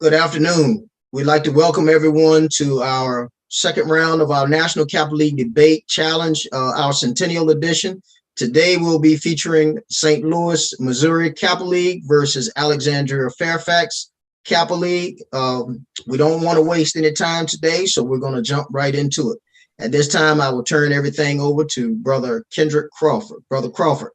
Good afternoon. We'd like to welcome everyone to our second round of our National Kappa League Debate Challenge, our Centennial Edition. Today we'll be featuring St. Louis, Missouri Kappa League versus Alexandria Fairfax Kappa League. We don't want to waste any time today, so we're going to jump right into it. At this time, I will turn everything over to Brother Kendrick Crawford. Brother Crawford.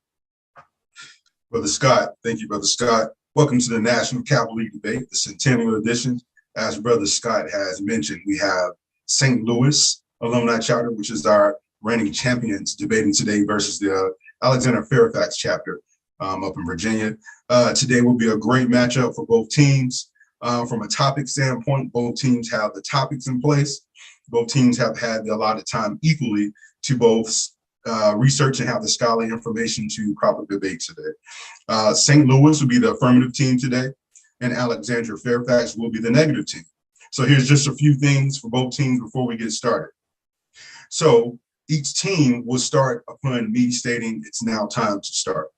Brother Scott, thank you, Brother Scott. Welcome to the National Kappa League Debate, the Centennial Edition. As Brother Scott has mentioned, we have St. Louis Alumni Chapter, which is our reigning champions, debating today versus the Alexandria Fairfax chapter up in Virginia. Today will be a great matchup for both teams. From a topic standpoint, both teams have the topics in place. Both teams have had the allotted time equally to both research and have the scholarly information to proper debate today. St. Louis will be the affirmative team today, and Alexandria Fairfax will be the negative team. So here's just a few things for both teams before we get started. So each team will start upon me stating it's now time to start.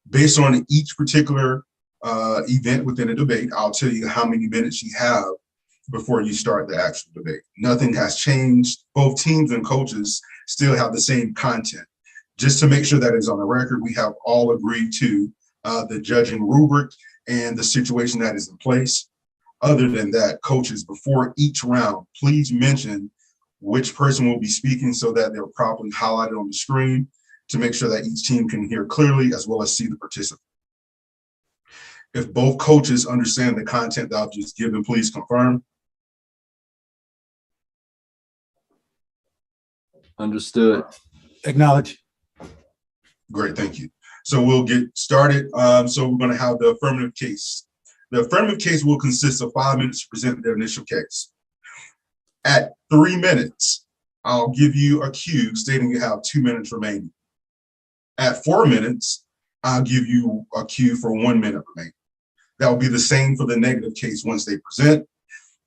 Based on each particular event within a debate, I'll tell you how many minutes you have before you start the actual debate. Nothing has changed. Both teams and coaches still have the same content. Just to make sure that is on the record, we have all agreed to the judging rubric and the situation that is in place. Other than that, coaches, before each round, please mention which person will be speaking so that they're properly highlighted on the screen to make sure that each team can hear clearly as well as see the participant. If both coaches understand the content that I've just given, please confirm. Understood. Acknowledge. Great, thank you. So we'll get started. So we're going to have the affirmative case. The affirmative case will consist of 5 minutes to present their initial case. At 3 minutes, I'll give you a cue stating you have 2 minutes remaining. At 4 minutes, I'll give you a cue for 1 minute remaining. That will be the same for the negative case once they present.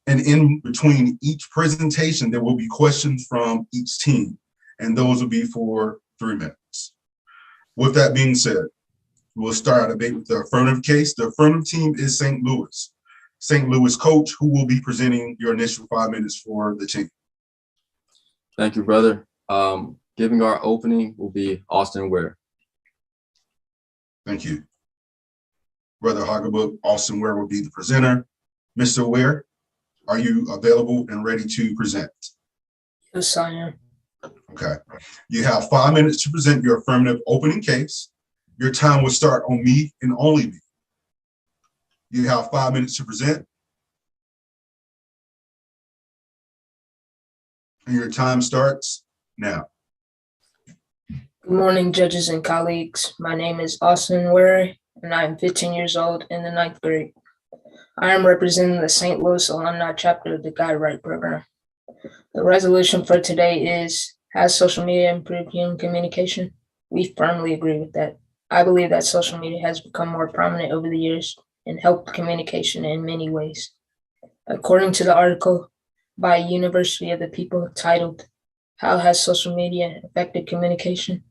And in between each presentation, there will be questions from each team, and those will be for 3 minutes. With that being said, we'll start our debate with the affirmative case. The affirmative team is St. Louis. St. Louis coach, who will be presenting your initial 5 minutes for the team. Thank you, brother. Giving our opening will be Austin Ware. Thank you. Brother Hoggabook, Austin Ware will be the presenter. Mr. Ware, are you available and ready to present? Yes, I am. Okay. You have 5 minutes to present your affirmative opening case. Your time will start on me and only me. You have 5 minutes to present. And your time starts now. Good morning, judges and colleagues. My name is Austin Ware, and I am 15 years old in the 9th grade. I am representing the St. Louis Alumni Chapter of the Guide Right program. The resolution for today is, has social media improved human communication? We firmly agree with that. I believe that social media has become more prominent over the years and helped communication in many ways. According to the article by University of the People titled, How Has Social Media Affected Communication?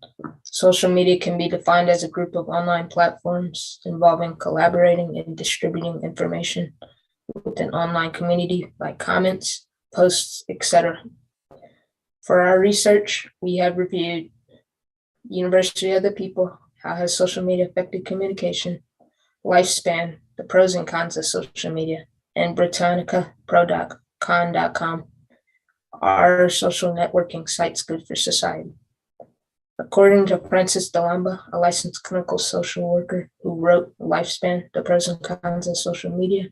Social media can be defined as a group of online platforms involving collaborating and distributing information with an online community like comments, posts, etc. For our research, we have reviewed University of the People, How Has Social Media Affected Communication, Lifespan, The Pros and Cons of Social Media, and BritannicaPro.com. Are social networking sites good for society? According to Francis DeLamba, a licensed clinical social worker who wrote Lifespan, The Pros and Cons of Social media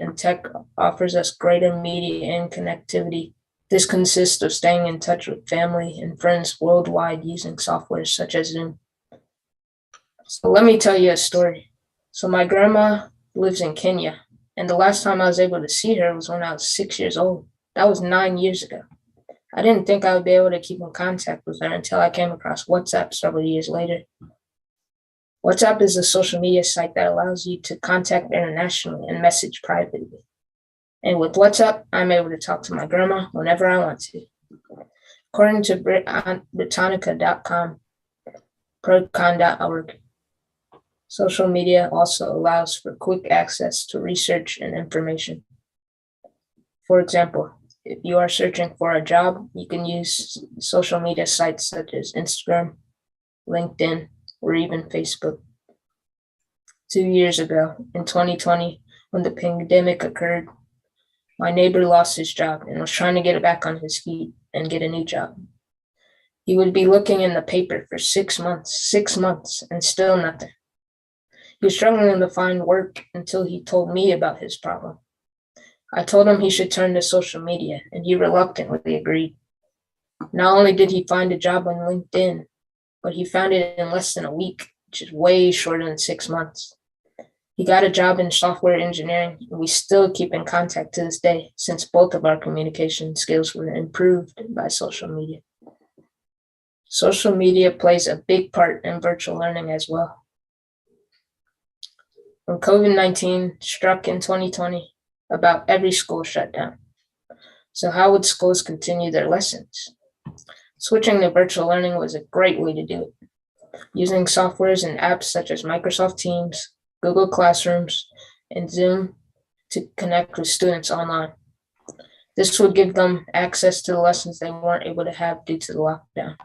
and tech offers us greater media and connectivity. This consists of staying in touch with family and friends worldwide using software such as Zoom. So let me tell you a story. So my grandma lives in Kenya, and the last time I was able to see her was when I was 6 years old. That was 9 years ago. I didn't think I would be able to keep in contact with her until I came across WhatsApp several years later. WhatsApp is a social media site that allows you to contact internationally and message privately. And with WhatsApp, I'm able to talk to my grandma whenever I want to. According to Britannica.com, procon.org, Social media also allows for quick access to research and information. For example, if you are searching for a job, you can use social media sites such as Instagram, LinkedIn, or even Facebook. 2 years ago, in 2020, when the pandemic occurred, my neighbor lost his job and was trying to get back on his feet and get a new job. He would be looking in the paper for 6 months, and still nothing. He was struggling to find work until he told me about his problem. I told him he should turn to social media, and he reluctantly agreed. Not only did he find a job on LinkedIn, but he found it in less than a week, which is way shorter than 6 months. He got a job in software engineering, and we still keep in contact to this day since both of our communication skills were improved by social media. Social media plays a big part in virtual learning as well. When COVID-19 struck in 2020, about every school shut down. So how would schools continue their lessons? Switching to virtual learning was a great way to do it. Using softwares and apps such as Microsoft Teams, Google Classrooms, and Zoom to connect with students online. This would give them access to the lessons they weren't able to have due to the lockdown.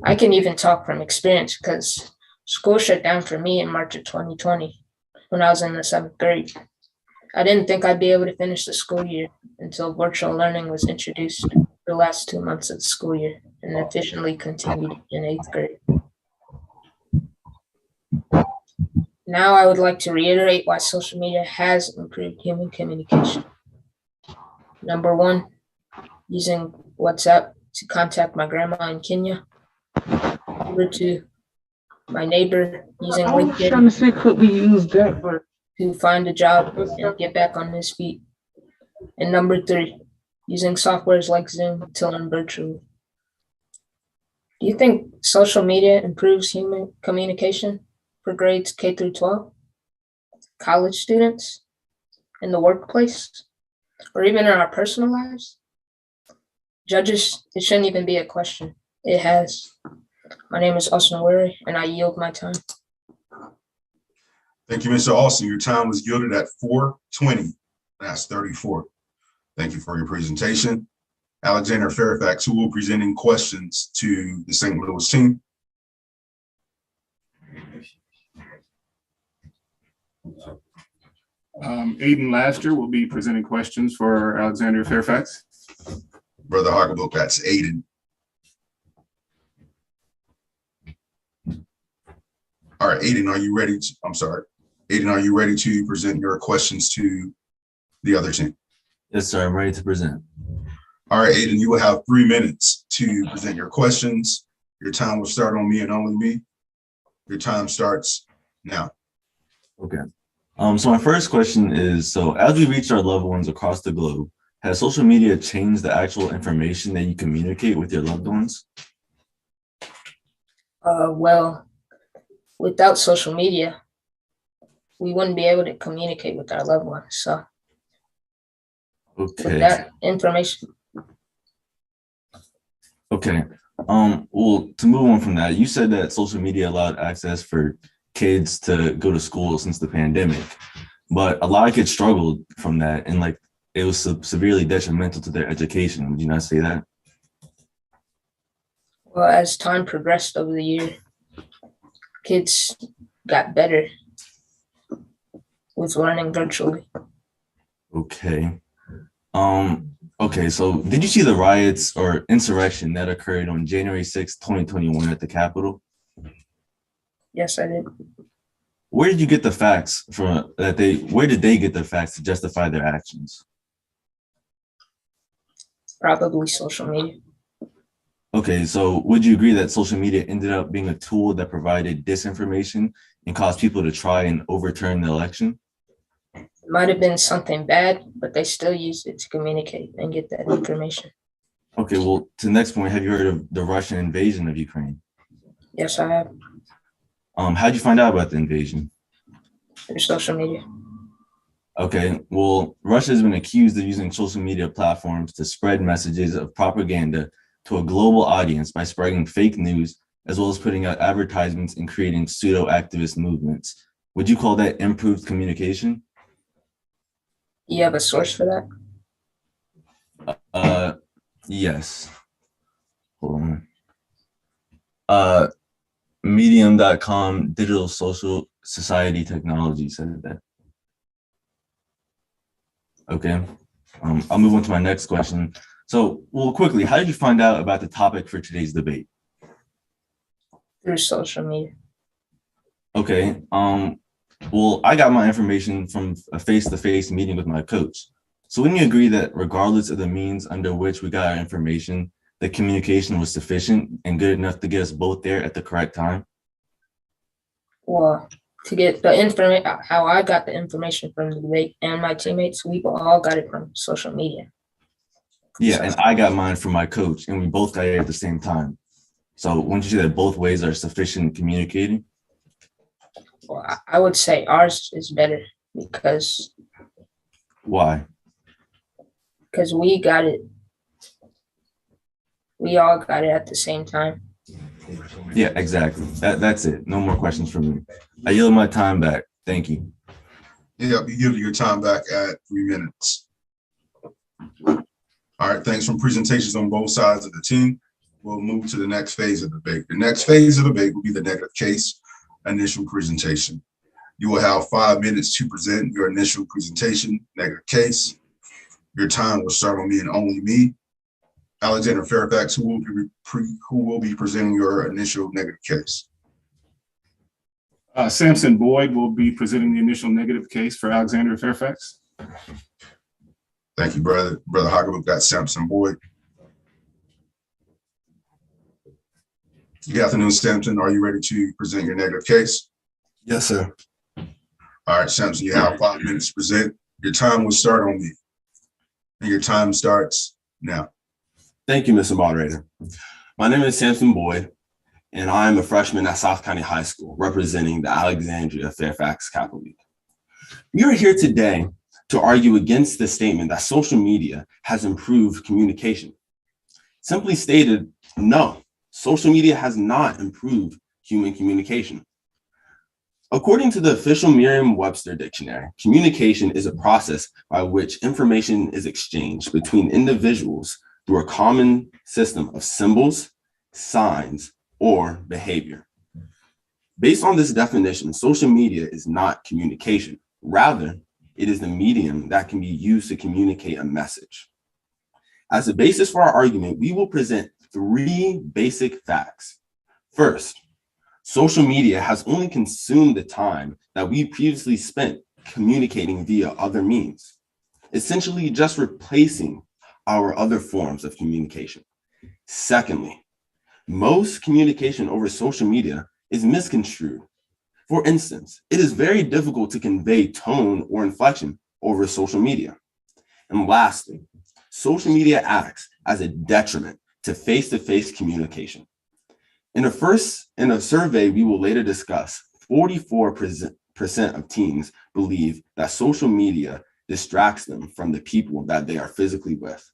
I can even talk from experience because school shut down for me in March of 2020 when I was in the 7th grade. I didn't think I'd be able to finish the school year until virtual learning was introduced for the last 2 months of the school year and efficiently continued in 8th grade. Now I would like to reiterate why social media has improved human communication. Number 1, using WhatsApp to contact my grandma in Kenya. Number 2, my neighbor using I was LinkedIn trying to see, could we use that for? to find a job and get back on his feet. And number 3, using softwares like Zoom to learn virtually. Do you think social media improves human communication for grades K through 12, college students, in the workplace, or even in our personal lives? Judges, it shouldn't even be a question. It has. My name is Austin Weary, and I yield my time. Thank you, Mr. Austin. Your time was yielded at 4:20. That's 34. Thank you for your presentation. Alexandria Fairfax, who will be presenting questions to the St. Louis team? Aiden Laster will be presenting questions for Alexandria Fairfax. Brother Harkabuk, that's Aiden. All right, Aiden, are you ready to, Aiden, are you ready to present your questions to the other team? Yes, sir. I'm ready to present. All right, Aiden, you will have 3 minutes to present your questions. Your time will start on me and only me. Your time starts now. Okay. So my first question is, so as we reach our loved ones across the globe, has social media changed the actual information that you communicate with your loved ones? Well, without social media, we wouldn't be able to communicate with our loved ones. So Okay. with that information. Okay. Well, to move on from that, you said that social media allowed access for kids to go to school since the pandemic, but a lot of kids struggled from that, and like it was severely detrimental to their education. Would you not say that? Well, as time progressed over the year, kids got better with learning virtually. Okay. Okay, so did you see the riots or insurrection that occurred on January 6, 2021 at the Capitol? Yes, I did. Where did you get the facts from where did they get the facts to justify their actions? Probably social media. Okay, so would you agree that social media ended up being a tool that provided disinformation and caused people to try and overturn the election? It might have been something bad, but they still used it to communicate and get that information. Okay, well, to the next point, have you heard of the Russian invasion of Ukraine? Yes, I have. How'd you find out about the invasion? Through social media. Okay, well, Russia has been accused of using social media platforms to spread messages of propaganda to a global audience by spreading fake news as well as putting out advertisements and creating pseudo-activist movements. Would you call that improved communication? You have a source for that? Yes. Hold on. Medium.com, Digital Social Society Technology said that. Okay. I'll move on to my next question. So, well, quickly, how did you find out about the topic for today's debate? Through social media. Okay. Well, I got my information from a face-to-face meeting with my coach. So wouldn't you agree that regardless of the means under which we got our information, the communication was sufficient and good enough to get us both there at the correct time? Well, to get the information, how I got the information from the debate and my teammates, we all got it from social media. Yeah, and I got mine from my coach, and we both got it at the same time. So wouldn't you say that both ways are sufficient in communicating? Well, I would say ours is better because Why? because we got it. We all got it at the same time. Yeah, exactly. That's it. No more questions from me. I yield my time back. Thank you. Yeah, you give your time back at 3 minutes. All right, thanks for presentations on both sides of the team. We'll move to the next phase of the debate. The next phase of the debate will be the negative case initial presentation. You will have 5 minutes to present your initial presentation, negative case. Your time will start on me and only me. Alexandria Fairfax, who will be presenting your initial negative case. Samson Boyd will be presenting the initial negative case for Alexandria Fairfax. Thank you, brother. Brother Hockenberg, got Samson Boyd. Good afternoon, Samson. Are you ready to present your negative case? Yes, sir. All right, Samson, you have 5 minutes to present. Your time will start on me. And your time starts now. Thank you, Mr. Moderator. My name is Samson Boyd, and I am a freshman at South County High School, representing the Alexandria Fairfax Kappa League. We are here today to argue against the statement that social media has improved communication. Simply stated, no, social media has not improved human communication. According to the official Merriam-Webster dictionary, communication is a process by which information is exchanged between individuals through a common system of symbols, signs, or behavior. Based on this definition, social media is not communication. Rather, it is the medium that can be used to communicate a message. As a basis for our argument, we will present 3 basic facts. First, social media has only consumed the time that we previously spent communicating via other means, essentially just replacing our other forms of communication. Secondly, most communication over social media is misconstrued. For instance, it is very difficult to convey tone or inflection over social media. And lastly, social media acts as a detriment to face-to-face communication. In a survey we will later discuss, 44% of teens believe that social media distracts them from the people that they are physically with.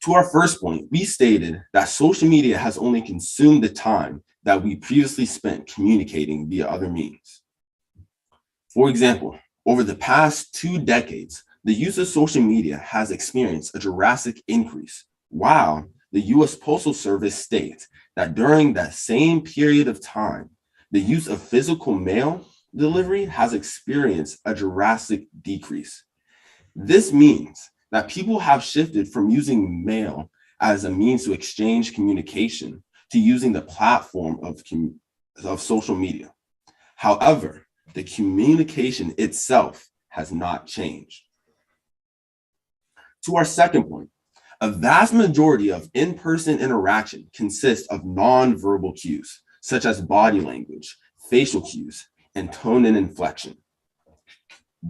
To our first point, we stated that social media has only consumed the time that we previously spent communicating via other means. For example, over the past 2 decades, the use of social media has experienced a drastic increase, while the U.S. Postal Service states that during that same period of time, the use of physical mail delivery has experienced a drastic decrease. This means that people have shifted from using mail as a means to exchange communication to using the platform of social media. However, the communication itself has not changed. To our second point, a vast majority of in-person interaction consists of non-verbal cues, such as body language, facial cues, and tone and inflection.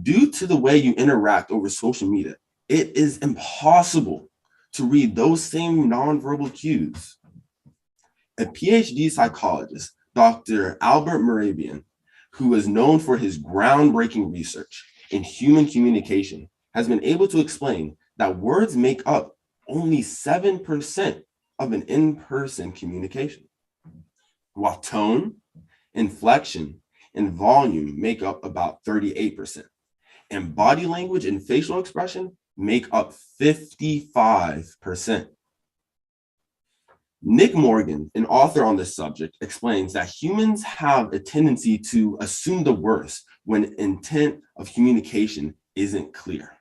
Due to the way you interact over social media, it is impossible to read those same non-verbal cues. A PhD psychologist, Dr. Albert Mehrabian, who is known for his groundbreaking research in human communication, has been able to explain that words make up only 7% of an in-person communication, while tone, inflection, and volume make up about 38%, and body language and facial expression make up 55%. Nick Morgan, an author on this subject, explains that humans have a tendency to assume the worst when intent of communication isn't clear.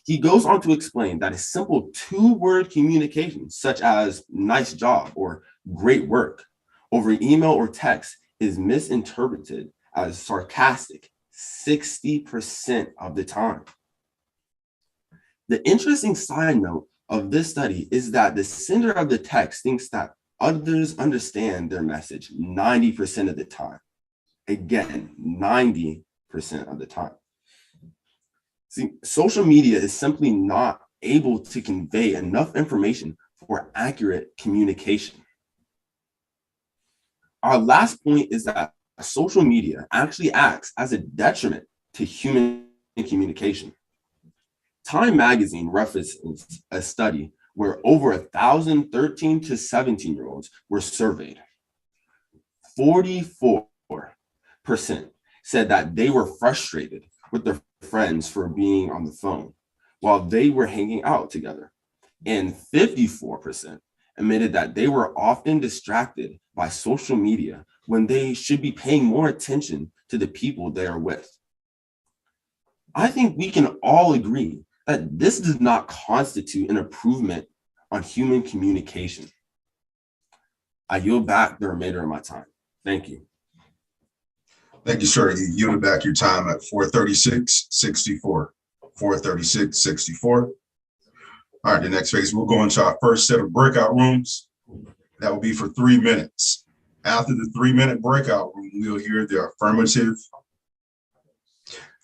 He goes on to explain that a simple two-word communication, such as nice job or great work, over email or text is misinterpreted as sarcastic 60% of the time. The interesting side note of this study is that the sender of the text thinks that others understand their message 90% of the time. Again, 90% of the time. See, social media is simply not able to convey enough information for accurate communication. Our last point is that social media actually acts as a detriment to human communication. Time magazine references a study where over 1,000 13 to 17-year-olds were surveyed. 44% said that they were frustrated with their friends for being on the phone while they were hanging out together. And 54% admitted that they were often distracted by social media when they should be paying more attention to the people they are with. I think we can all agree that this does not constitute an improvement on human communication. I yield back the remainder of my time. Thank you. Thank you, sir. You yielded back your time at 4:36:64. 4:36:64. All right, the next phase, we'll go into our first set of breakout rooms. That will be for 3 minutes. After the 3-minute breakout room, we'll hear the affirmative.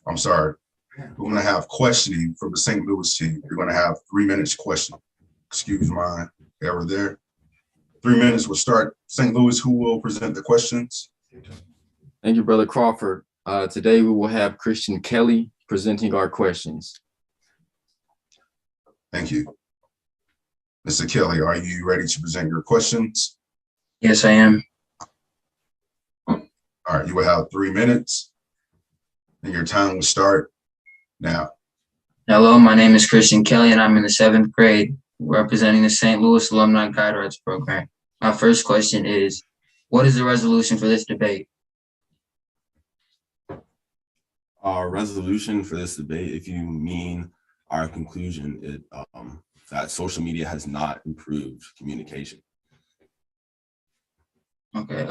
I'm sorry. We're going to have questioning from the St. Louis team. You're going to have 3 minutes question. Excuse my error there. 3 minutes will start. St. Louis, who will present the questions? Thank you, Brother Crawford. Today we will have Christian Kelly presenting our questions. Thank you. Mr. Kelly, are you ready to present your questions? Yes, I am. All right, you will have 3 minutes and your time will start now. Hello, my name is Christian Kelly and I'm in the 7th grade representing the St. Louis Alumni Guide Rights Program. My first question is, what is the resolution for this debate? Our resolution for this debate, if you mean our conclusion, that social media has not improved communication. Okay,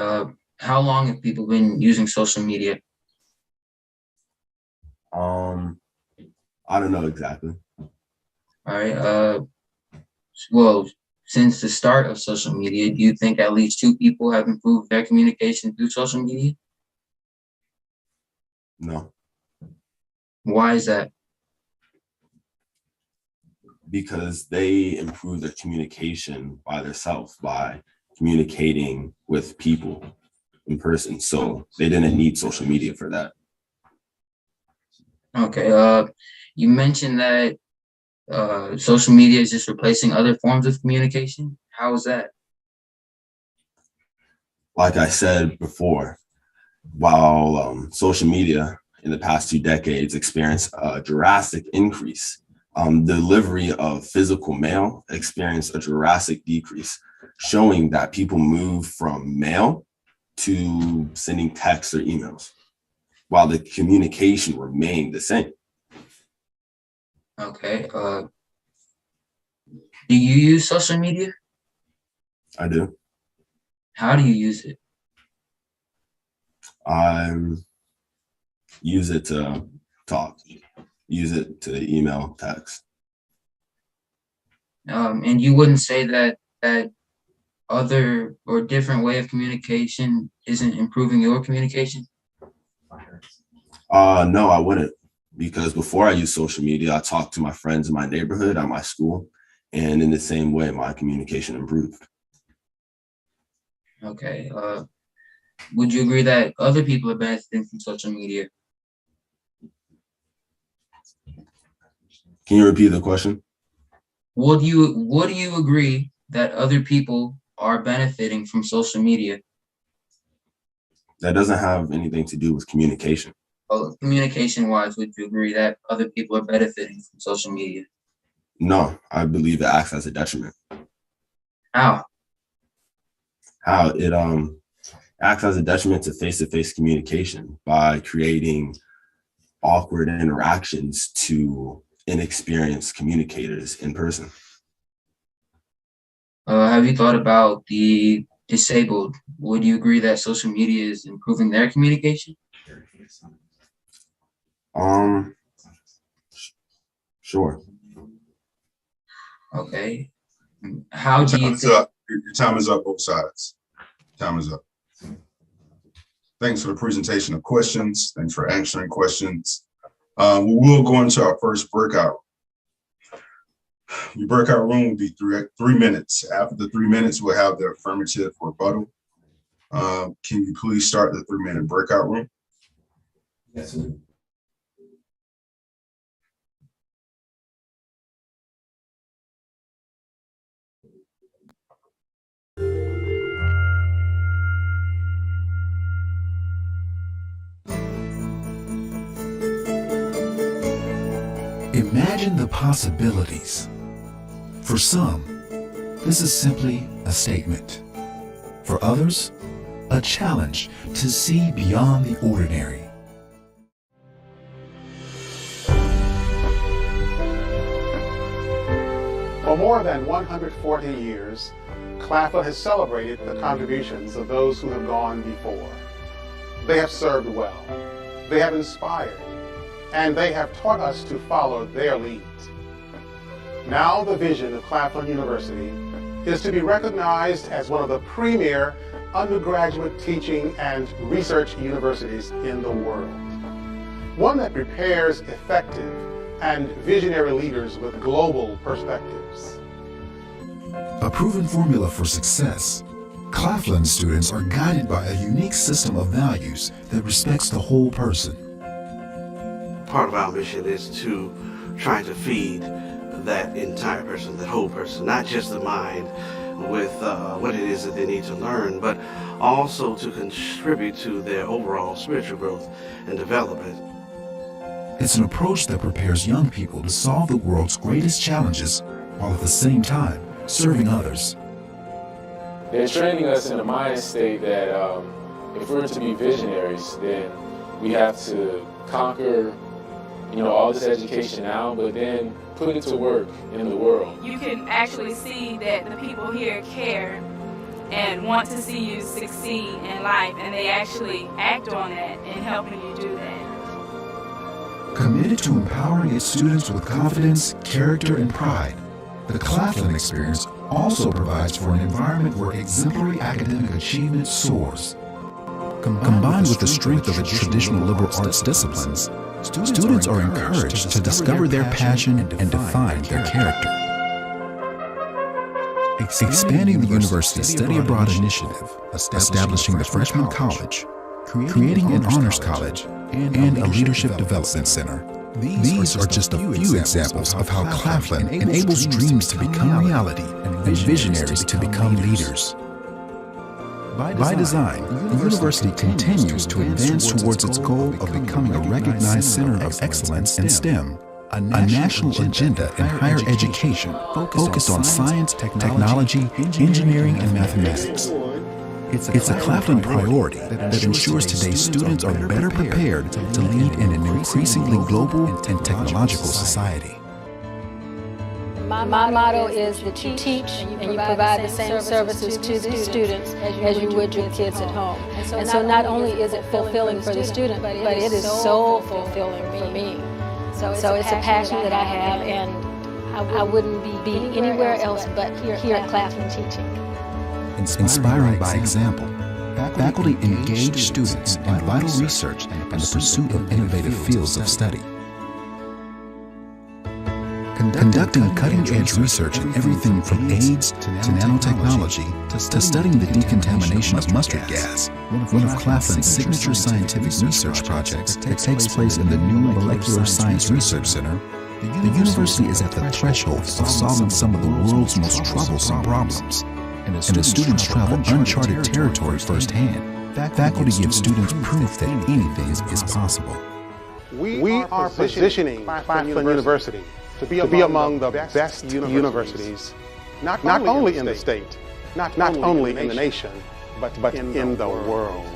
how long have people been using social media? I don't know exactly. All right, well, since the start of social media, do you think at least 2 people have improved their communication through social media? No. Why is that? Because they improve their communication by themselves, by communicating with people in person. So they didn't need social media for that. Okay, you mentioned that social media is just replacing other forms of communication. How is that? Like I said before, while social media in the past 2 decades experienced a drastic increase, delivery of physical mail experienced a drastic decrease, showing that people move from mail to sending texts or emails, while the communication remained the same. Okay, do you use social media? I do. How do you use it? I use it to talk, use it to email, text. And you wouldn't say that other or different way of communication isn't improving your communication? No, I wouldn't, because before I used social media, I talked to my friends in my neighborhood, at my school, and in the same way, my communication improved. Okay. Would you agree that other people are benefiting from social media? Can you repeat the question? Would you agree that other people are benefiting from social media? That doesn't have anything to do with communication. Oh, communication-wise, would you agree that other people are benefiting from social media? No, I believe it acts as a detriment. How? How it acts as a detriment to face-to-face communication by creating awkward interactions to inexperienced communicators in person. Have you thought about the disabled? Would you agree that social media is improving their communication? Sure. Okay. How do you think? Your time is up, both sides. Time is up. Thanks for the presentation of questions. Thanks for answering questions. We will go into our first breakout. Your breakout room will be 3 minutes. After the 3 minutes, we'll have the affirmative rebuttal. Can you please start the 3-minute breakout room? Yes, sir. Imagine the possibilities. For some, this is simply a statement. For others, a challenge to see beyond the ordinary. For more than 140 years, Kappa has celebrated the contributions of those who have gone before. They have served well, they have inspired, and they have taught us to follow their lead. Now the vision of Kappa University is to be recognized as one of the premier undergraduate teaching and research universities in the world. One that prepares effective and visionary leaders with global perspectives. A proven formula for success, Claflin students are guided by a unique system of values that respects the whole person. Part of our mission is to try to feed that entire person, that whole person, not just the mind with what it is that they need to learn, but also to contribute to their overall spiritual growth and development. It's an approach that prepares young people to solve the world's greatest challenges while at the same time serving others. They're training us in a mind state that if we're to be visionaries, then we have to conquer all this education now, but then put it to work in the world. You can actually see that the people here care and want to see you succeed in life, and they actually act on that in helping you do that. Committed to empowering its students with confidence, character, and pride, the Claflin experience also provides for an environment where exemplary academic achievement soars. Combined with the strength of its traditional liberal arts disciplines, students are encouraged to discover their passion and define their character. Expanding the university's study abroad initiative, establishing the freshman college, creating an honors college, and a leadership development center. These are just a few examples of how Claflin enables dreams to become reality and visionaries to become leaders. By design, the university continues to advance towards its goal of becoming a recognized center of excellence in STEM, a national agenda in higher education focused on science, technology, engineering, and mathematics. It's a Claflin priority that ensures today's students are better prepared to lead in an increasingly global and technological society. My motto is that you teach and you provide the same services to the students as you would your kids at home. And so not only is it fulfilling for the student, but it is so fulfilling for me. So it's a passion that I have, and I wouldn't be anywhere else but here at Claflin teaching. Inspiring by example, faculty engage students in vital research and the pursuit of innovative fields of study. Conducting cutting-edge research in everything from AIDS to nanotechnology to studying the decontamination of mustard gas, one of Claflin's signature scientific research projects that takes place in the new Molecular Science Research Center, The university is at the threshold of solving some of the world's most troublesome problems, and the students travel uncharted territory firsthand. Faculty give students proof that anything is possible. We are positioning Claflin University to be among the best universities, not only in the state, not only in the nation, but in the world.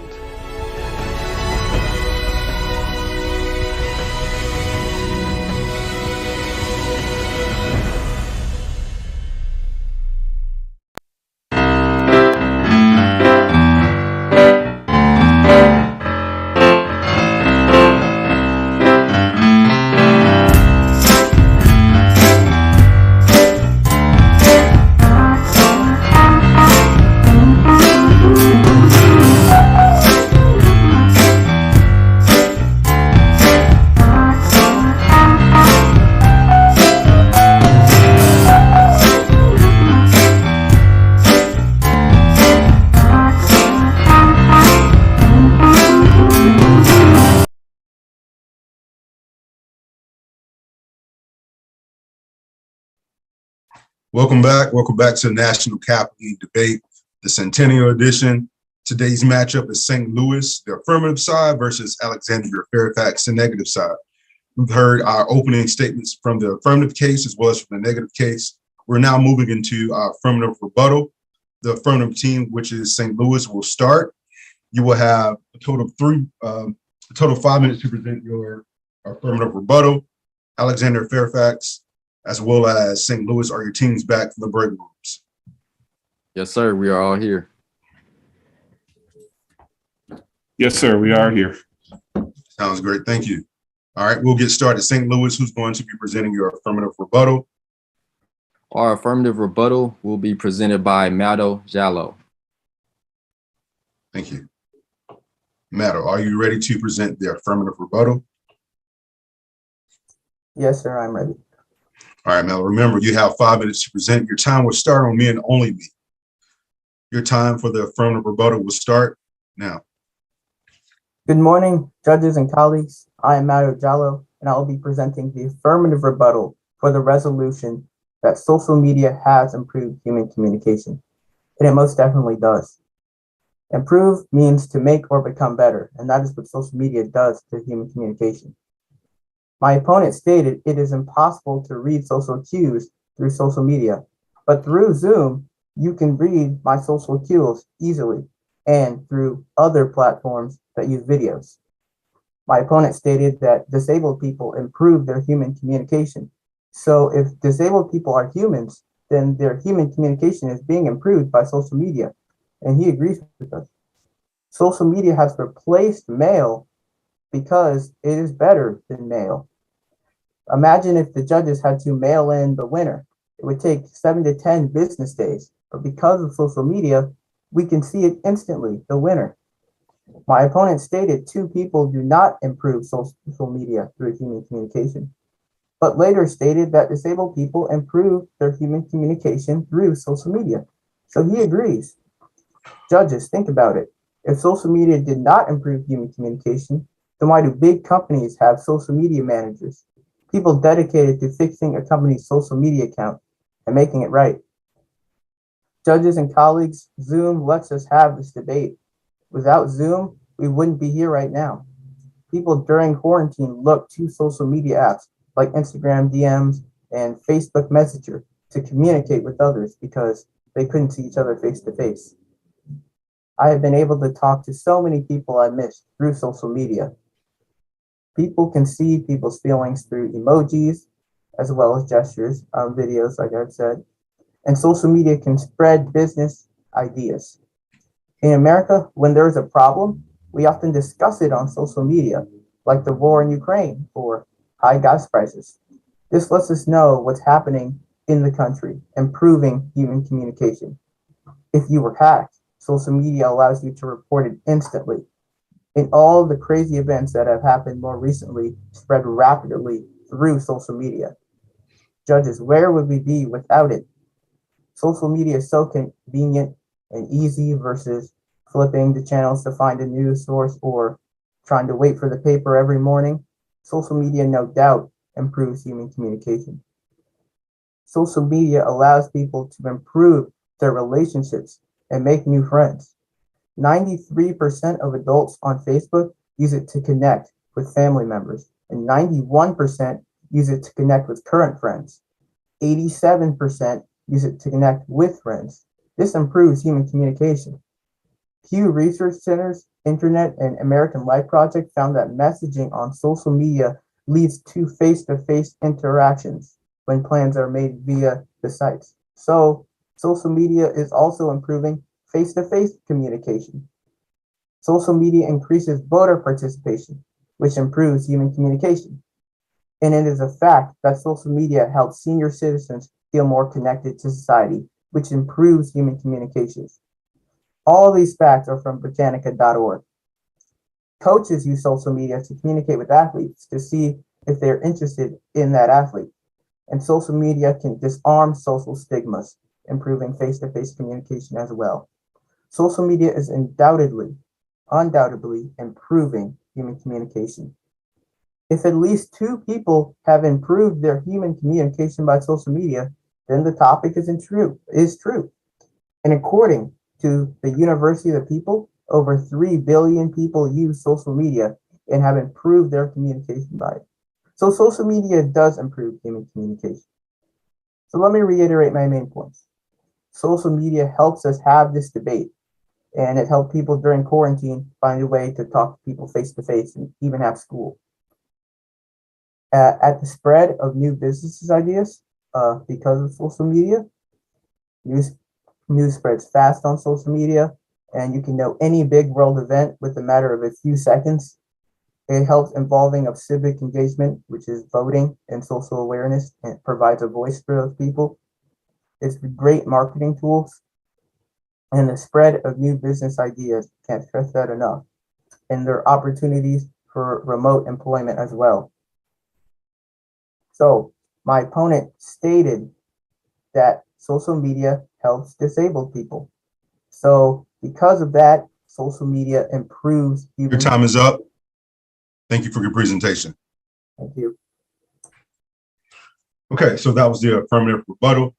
Welcome back to the National Capital League Debate, the Centennial Edition. Today's matchup is St. Louis, the affirmative side, versus Alexandria, Fairfax, the negative side. We've heard our opening statements from the affirmative case as well as from the negative case. We're now moving into our affirmative rebuttal. The affirmative team, which is St. Louis, will start. You will have a total of 5 minutes to present your affirmative rebuttal. Alexandria, Fairfax, as well as St. Louis, are your teams back from the break rooms? Yes, sir. We are all here. Yes, sir. We are here. Sounds great. Thank you. All right, we'll get started. St. Louis, who's going to be presenting your affirmative rebuttal? Our affirmative rebuttal will be presented by Mado Jallo. Thank you. Mado, are you ready to present the affirmative rebuttal? Yes, sir. I'm ready. All right, Mel, remember you have 5 minutes to present. Your time will start on me and only me. Your time for the affirmative rebuttal will start now. Good morning, judges and colleagues. I am Mado Jallo, and I will be presenting the affirmative rebuttal for the resolution that social media has improved human communication. And it most definitely does. Improve means to make or become better, and that is what social media does to human communication. My opponent stated it is impossible to read social cues through social media, but through Zoom, you can read my social cues easily and through other platforms that use videos. My opponent stated that disabled people improve their human communication. So if disabled people are humans, then their human communication is being improved by social media, and he agrees with us. Social media has replaced mail because it is better than mail. Imagine if the judges had to mail in the winner. It would take 7 to 10 business days, but because of social media, we can see it instantly, the winner. My opponent stated 2 people do not improve social media through human communication, but later stated that disabled people improve their human communication through social media. So he agrees. Judges, think about it. If social media did not improve human communication, then why do big companies have social media managers? People dedicated to fixing a company's social media account and making it right. Judges and colleagues, Zoom lets us have this debate. Without Zoom, we wouldn't be here right now. People during quarantine looked to social media apps like Instagram DMs and Facebook Messenger to communicate with others because they couldn't see each other face to face. I have been able to talk to so many people I missed through social media. People can see people's feelings through emojis as well as gestures, videos, like I've said. And social media can spread business ideas. In America, when there is a problem, we often discuss it on social media, like the war in Ukraine or high gas prices. This lets us know what's happening in the country, improving human communication. If you were hacked, social media allows you to report it instantly. And all the crazy events that have happened more recently spread rapidly through social media. Judges, where would we be without it? Social media is so convenient and easy versus flipping the channels to find a news source or trying to wait for the paper every morning. Social media, no doubt, improves human communication. Social media allows people to improve their relationships and make new friends. 93% of adults on Facebook use it to connect with family members, and 91% use it to connect with current friends. 87% use it to connect with friends. This improves human communication. Pew Research Center's Internet and American Life Project found that messaging on social media leads to face-to-face interactions when plans are made via the sites. So, social media is also improving face-to-face communication. Social media increases voter participation, which improves human communication. And it is a fact that social media helps senior citizens feel more connected to society, which improves human communications. All these facts are from Britannica.org. Coaches use social media to communicate with athletes to see if they're interested in that athlete. And social media can disarm social stigmas, improving face-to-face communication as well. Social media is undoubtedly improving human communication. If at least 2 people have improved their human communication by social media, then the topic is true. And according to the University of the People, over 3 billion people use social media and have improved their communication by it. So social media does improve human communication. So let me reiterate my main points. Social media helps us have this debate, and it helped people during quarantine find a way to talk to people face to face and even have school. At the spread of new business ideas, because of social media, news spreads fast on social media, and you can know any big world event with a matter of a few seconds. It helps involving of civic engagement, which is voting and social awareness, and it provides a voice for those people. It's great marketing tools, and the spread of new business ideas, can't stress that enough. And there are opportunities for remote employment as well. So my opponent stated that social media helps disabled people. So because of that, social media improves human. Your time is up. Thank you for your presentation. Thank you. Okay, so that was the affirmative rebuttal.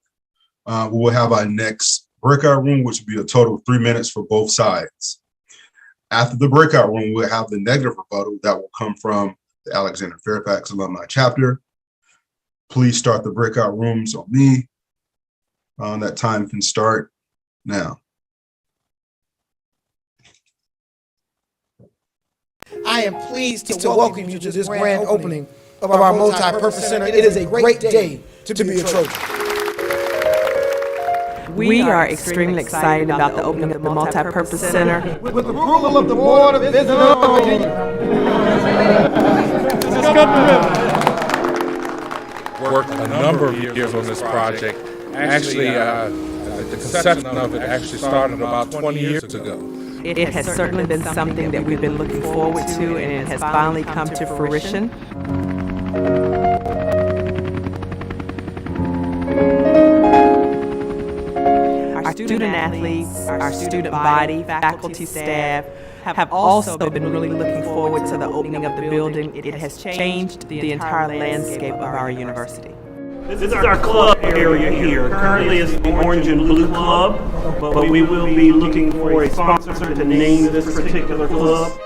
We will have our next breakout room, which will be a total of 3 minutes for both sides. After the breakout room, we'll have the negative rebuttal that will come from the Alexandria Fairfax Alumni Chapter. Please start the breakout rooms on me. That time can start now. I am pleased to welcome you to this grand opening of our multi-purpose center. It is a great day to be a Trojan. We are extremely excited about the opening of the multi-purpose center. With approval of the Board of Visitors. Worked a number of years on this project. Actually, the conception of it actually started about 20 years ago. It has certainly been something that we've been looking forward to, and it has finally come to fruition. Our student athletes, our student body, faculty, staff have also been really looking forward to the opening of the building. It has changed the entire landscape of our university. This is our club area here. Currently it's the Orange and Blue Club, but we will be looking for a sponsor to name this particular club.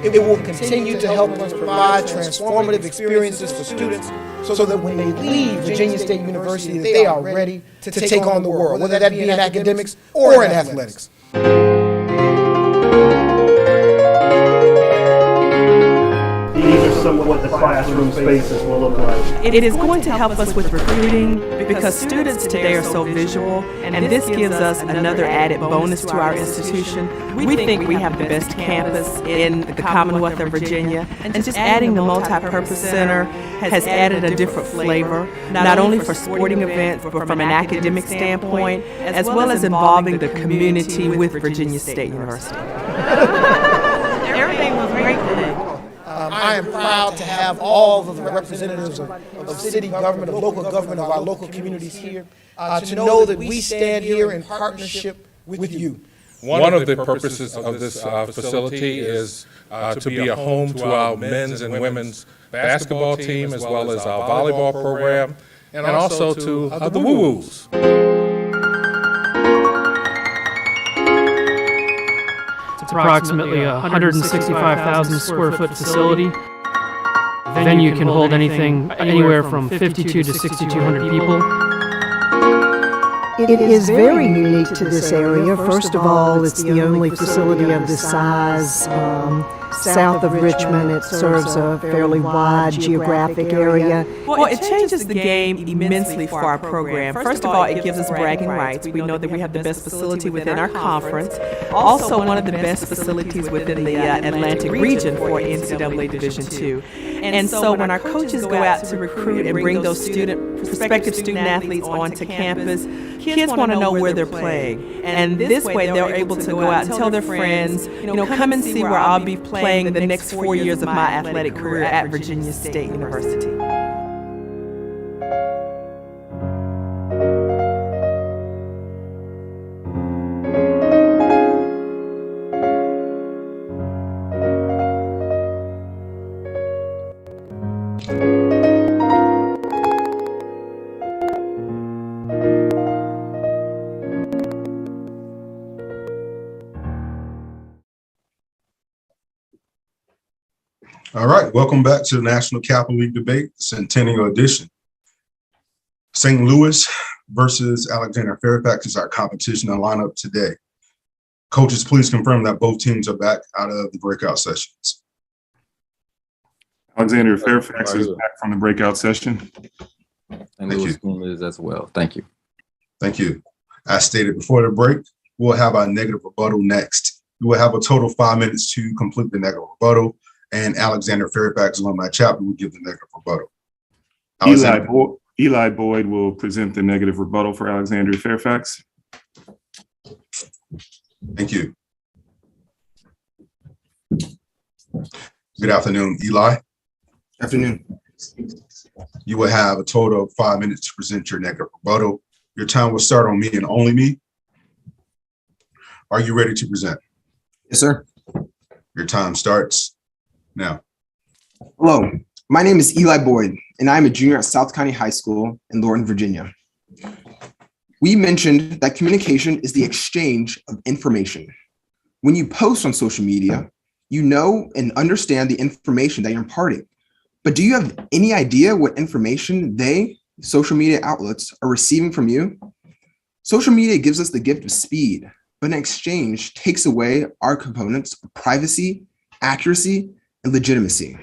It will continue to help us provide transformative experiences for students so that when they leave Virginia State University, they are ready to take on the world, whether that be in academics or in athletics. These are some of what the classroom spaces will look like? It is going to help us with recruiting because students today are so visual, and this gives us another added bonus to our institution. We think we have the best campus in the Commonwealth of Virginia, and just adding the multi-purpose center has added a different flavor, not only for sporting events, but from an academic standpoint, as well as involving the community with Virginia State University. Everything was great today. I am proud to have all of the representatives of city government, of local government, of our local communities here, to know that we stand here in partnership with you. One of the purposes of this facility is to be a home to our men's and women's basketball team, as well as our volleyball program, and also to the woo-woos. It's approximately a 165,000 square foot facility. The venue can hold anything anywhere from 52 to 6,200 people. It is very unique to this area. First of all, it's the only facility of this size south of Richmond. It serves a fairly wide geographic area. Well, it changes the game immensely for our program. First of all, it gives us bragging rights. We know that we have the best facility within our conference, also one of the best facilities within the Atlantic region for NCAA Division II. And so when our coaches go out to recruit and bring those prospective student athletes onto campus, kids want to know where they're playing. And this way they're able to go out and tell their friends, come and see where I'll be playing the next 4 years of my athletic career at Virginia State University. All right, welcome back to the National Capital League debate, the Centennial Edition. St. Louis versus Alexandria Fairfax is our competition and lineup today. Coaches, please confirm that both teams are back out of the breakout sessions. Alexandria Fairfax is back from the breakout session. And Louis is as well. Thank you. Thank you. As stated before the break, we'll have our negative rebuttal next. We will have a total of 5 minutes to complete the negative rebuttal, and Alexandria Fairfax Alumni Chapter will give the negative rebuttal. Eli Boyd will present the negative rebuttal for Alexandria Fairfax. Thank you. Good afternoon, Eli. Afternoon. You will have a total of 5 minutes to present your negative rebuttal. Your time will start on me and only me. Are you ready to present? Yes, sir. Your time starts now. Hello, my name is Eli Boyd, and I'm a junior at South County High School in Lorton, Virginia. We mentioned that communication is the exchange of information. When you post on social media, you know and understand the information that you're imparting. But do you have any idea what information social media outlets, are receiving from you? Social media gives us the gift of speed, but in exchange takes away our components of privacy, accuracy, and legitimacy.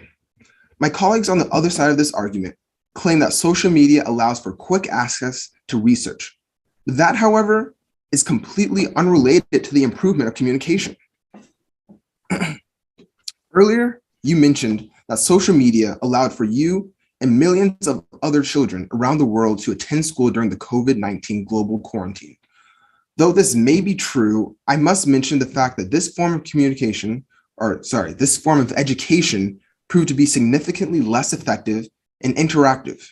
My colleagues on the other side of this argument claim that social media allows for quick access to research. That, however, is completely unrelated to the improvement of communication. Earlier, you mentioned that social media allowed for you and millions of other children around the world to attend school during the COVID-19 global quarantine. Though this may be true, I must mention the fact that this form of this form of education proved to be significantly less effective and interactive.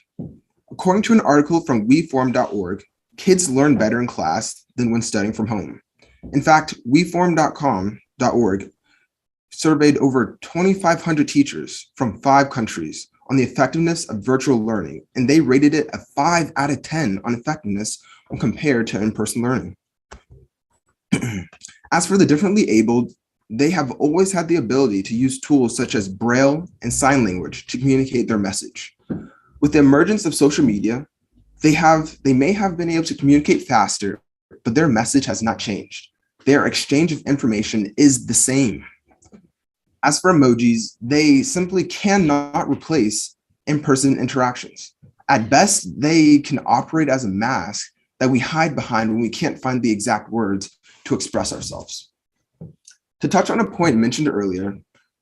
According to an article from weform.org, kids learn better in class than when studying from home. In fact, weform.org surveyed over 2,500 teachers from 5 countries on the effectiveness of virtual learning, and they rated it a 5 out of 10 on effectiveness when compared to in-person learning. As for the differently abled, they have always had the ability to use tools such as Braille and sign language to communicate their message. With the emergence of social media, they may have been able to communicate faster, but their message has not changed. Their exchange of information is the same. As for emojis, they simply cannot replace in-person interactions. At best, they can operate as a mask that we hide behind when we can't find the exact words to express ourselves. To touch on a point mentioned earlier,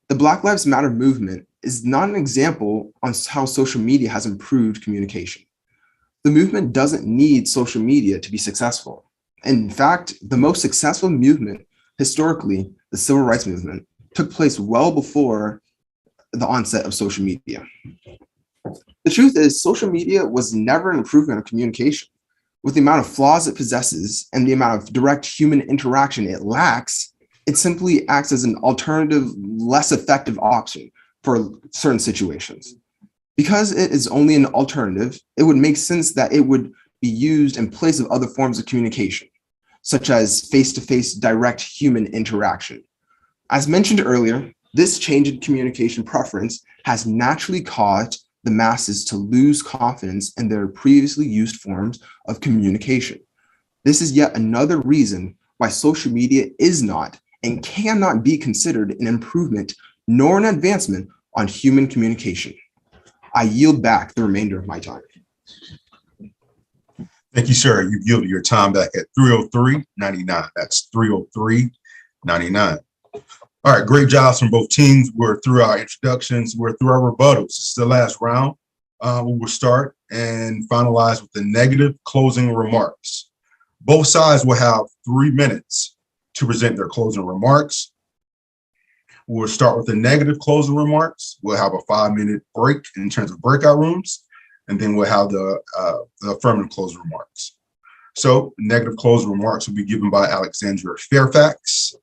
the Black Lives Matter movement is not an example on how social media has improved communication. The movement doesn't need social media to be successful. In fact, the most successful movement historically, the Civil Rights Movement, took place well before the onset of social media. The truth is, social media was never an improvement of communication. With the amount of flaws it possesses and the amount of direct human interaction it lacks, it simply acts as an alternative, less effective option for certain situations. Because it is only an alternative, it would make sense that it would be used in place of other forms of communication, such as face-to-face direct human interaction. As mentioned earlier, this change in communication preference has naturally caused the masses to lose confidence in their previously used forms of communication. This is yet another reason why social media is not and cannot be considered an improvement nor an advancement on human communication. I yield back the remainder of my time. Thank you, sir. You've yielded your time back at 3:03:99. That's 3:03:99. All right, great jobs from both teams. We're through our introductions. We're through our rebuttals. This is the last round. We will start and finalize with the negative closing remarks. Both sides will have 3 minutes to present their closing remarks. We'll start with the negative closing remarks. We'll have a 5-minute break in terms of breakout rooms, and then we'll have the affirmative closing remarks. So negative closing remarks will be given by Alexandria Fairfax.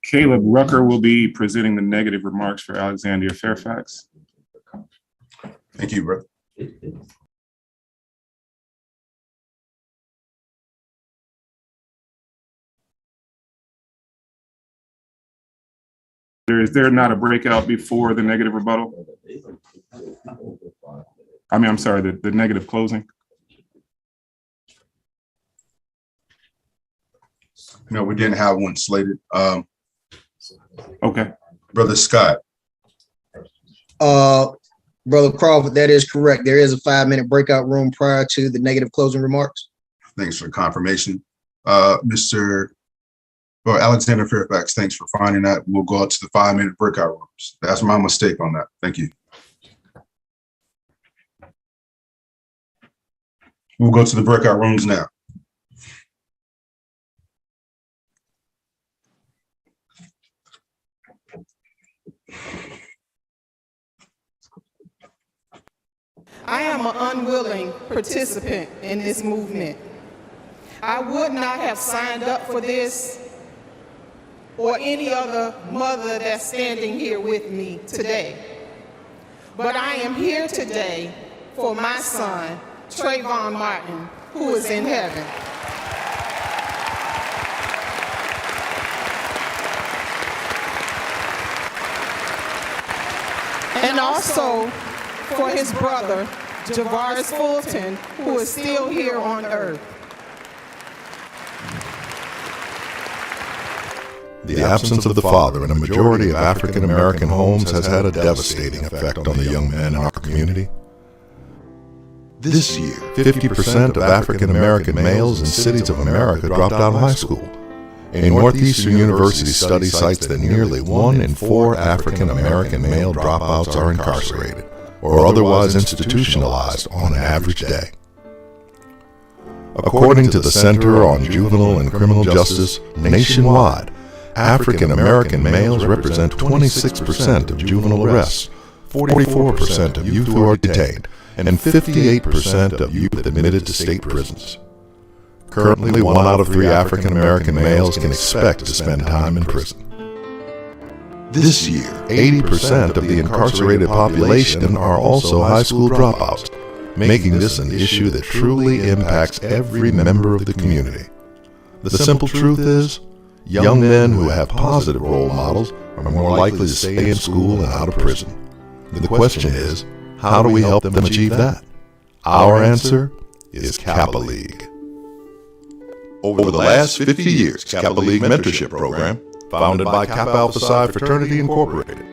Caleb Rucker will be presenting the negative remarks for Alexandria Fairfax. Thank you, bro. Is there not a breakout before the negative rebuttal? I'm sorry, the negative closing. No, we didn't have one slated. Okay. Brother Scott. Brother Crawford, that is correct. There is a 5-minute breakout room prior to the negative closing remarks. Thanks for the confirmation. Alexander Fairfax, thanks for finding that. We'll go out to the 5-minute breakout rooms. That's my mistake on that. Thank you. We'll go to the breakout rooms now. I am an unwilling participant in this movement. I would not have signed up for this or any other mother that's standing here with me today. But I am here today for my son, Trayvon Martin, who is in heaven. And also for his brother, Javaris Fulton, who is still here on earth. The absence of the father in a majority of African American homes has had a devastating effect on the young men in our community. This year, 50% of African American males in cities of America dropped out of high school. A Northeastern University study cites that nearly 1 in 4 African American male dropouts are incarcerated or otherwise institutionalized on an average day. According to the Center on Juvenile and Criminal Justice, nationwide, African American males represent 26% of juvenile arrests, 44% of youth who are detained, and 58% of youth admitted to state prisons. Currently, 1 out of 3 African American males can expect to spend time in prison. This year, 80% of the incarcerated population are also high school dropouts, making this an issue that truly impacts every member of the community. The simple truth is, Young men who have positive role models are more likely to stay in school and out of prison. The question is, how do we help them achieve that? Our answer is Kappa League. Over the last 50 years, Kappa League Mentorship Program, founded by Kappa Alpha Psi Fraternity Incorporated,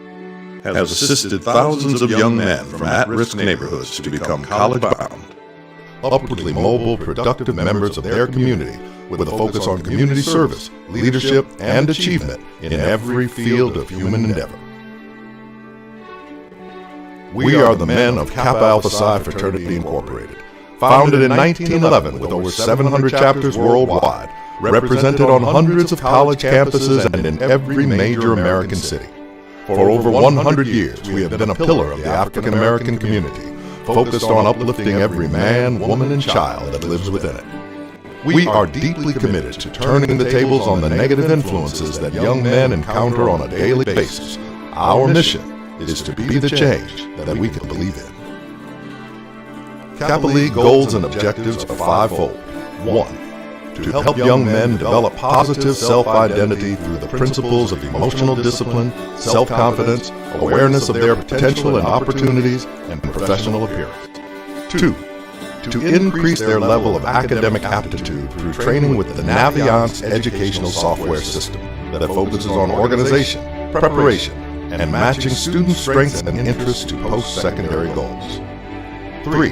has assisted thousands of young men from at-risk neighborhoods to become college-bound, upwardly mobile, productive members of their community with a focus on community service, leadership, and achievement in every field of human endeavor. We are the men of Kappa Alpha Psi Fraternity Incorporated, founded in 1911 with over 700 chapters worldwide, represented on hundreds of college campuses and in every major American city. For over 100 years, we have been a pillar of the African American community, focused on uplifting every man, woman, and child that lives within it. We are deeply committed to turning the tables on the negative influences that young men encounter on a daily basis. Our mission is to be the change that we can believe in. Kappa League goals and objectives are fivefold. 1. To help young men develop positive self-identity through the principles of emotional discipline, self-confidence, awareness of their potential and opportunities, and professional appearance. 2. To increase their level of academic aptitude through training with the Naviance educational software system that focuses on organization, preparation, and matching student strengths and interests to post-secondary goals. 3.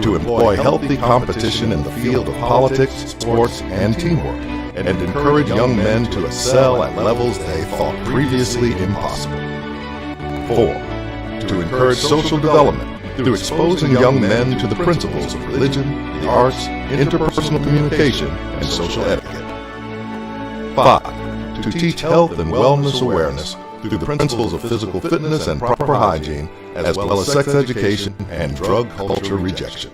To employ healthy competition in the field of politics, sports, and teamwork, and encourage young men to excel at levels they thought previously impossible. 4. To encourage social development through exposing young men to the principles of religion, the arts, interpersonal communication, and social etiquette. 5. To teach health and wellness awareness through the principles of physical fitness and proper hygiene, as well as sex education and drug culture rejection.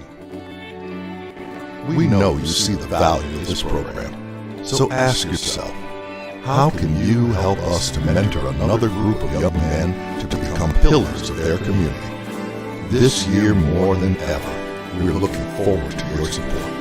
We know you see the value of this program, so ask yourself, how can you help us to mentor another group of young men to become pillars of their community? This year more than ever, we're looking forward to your support.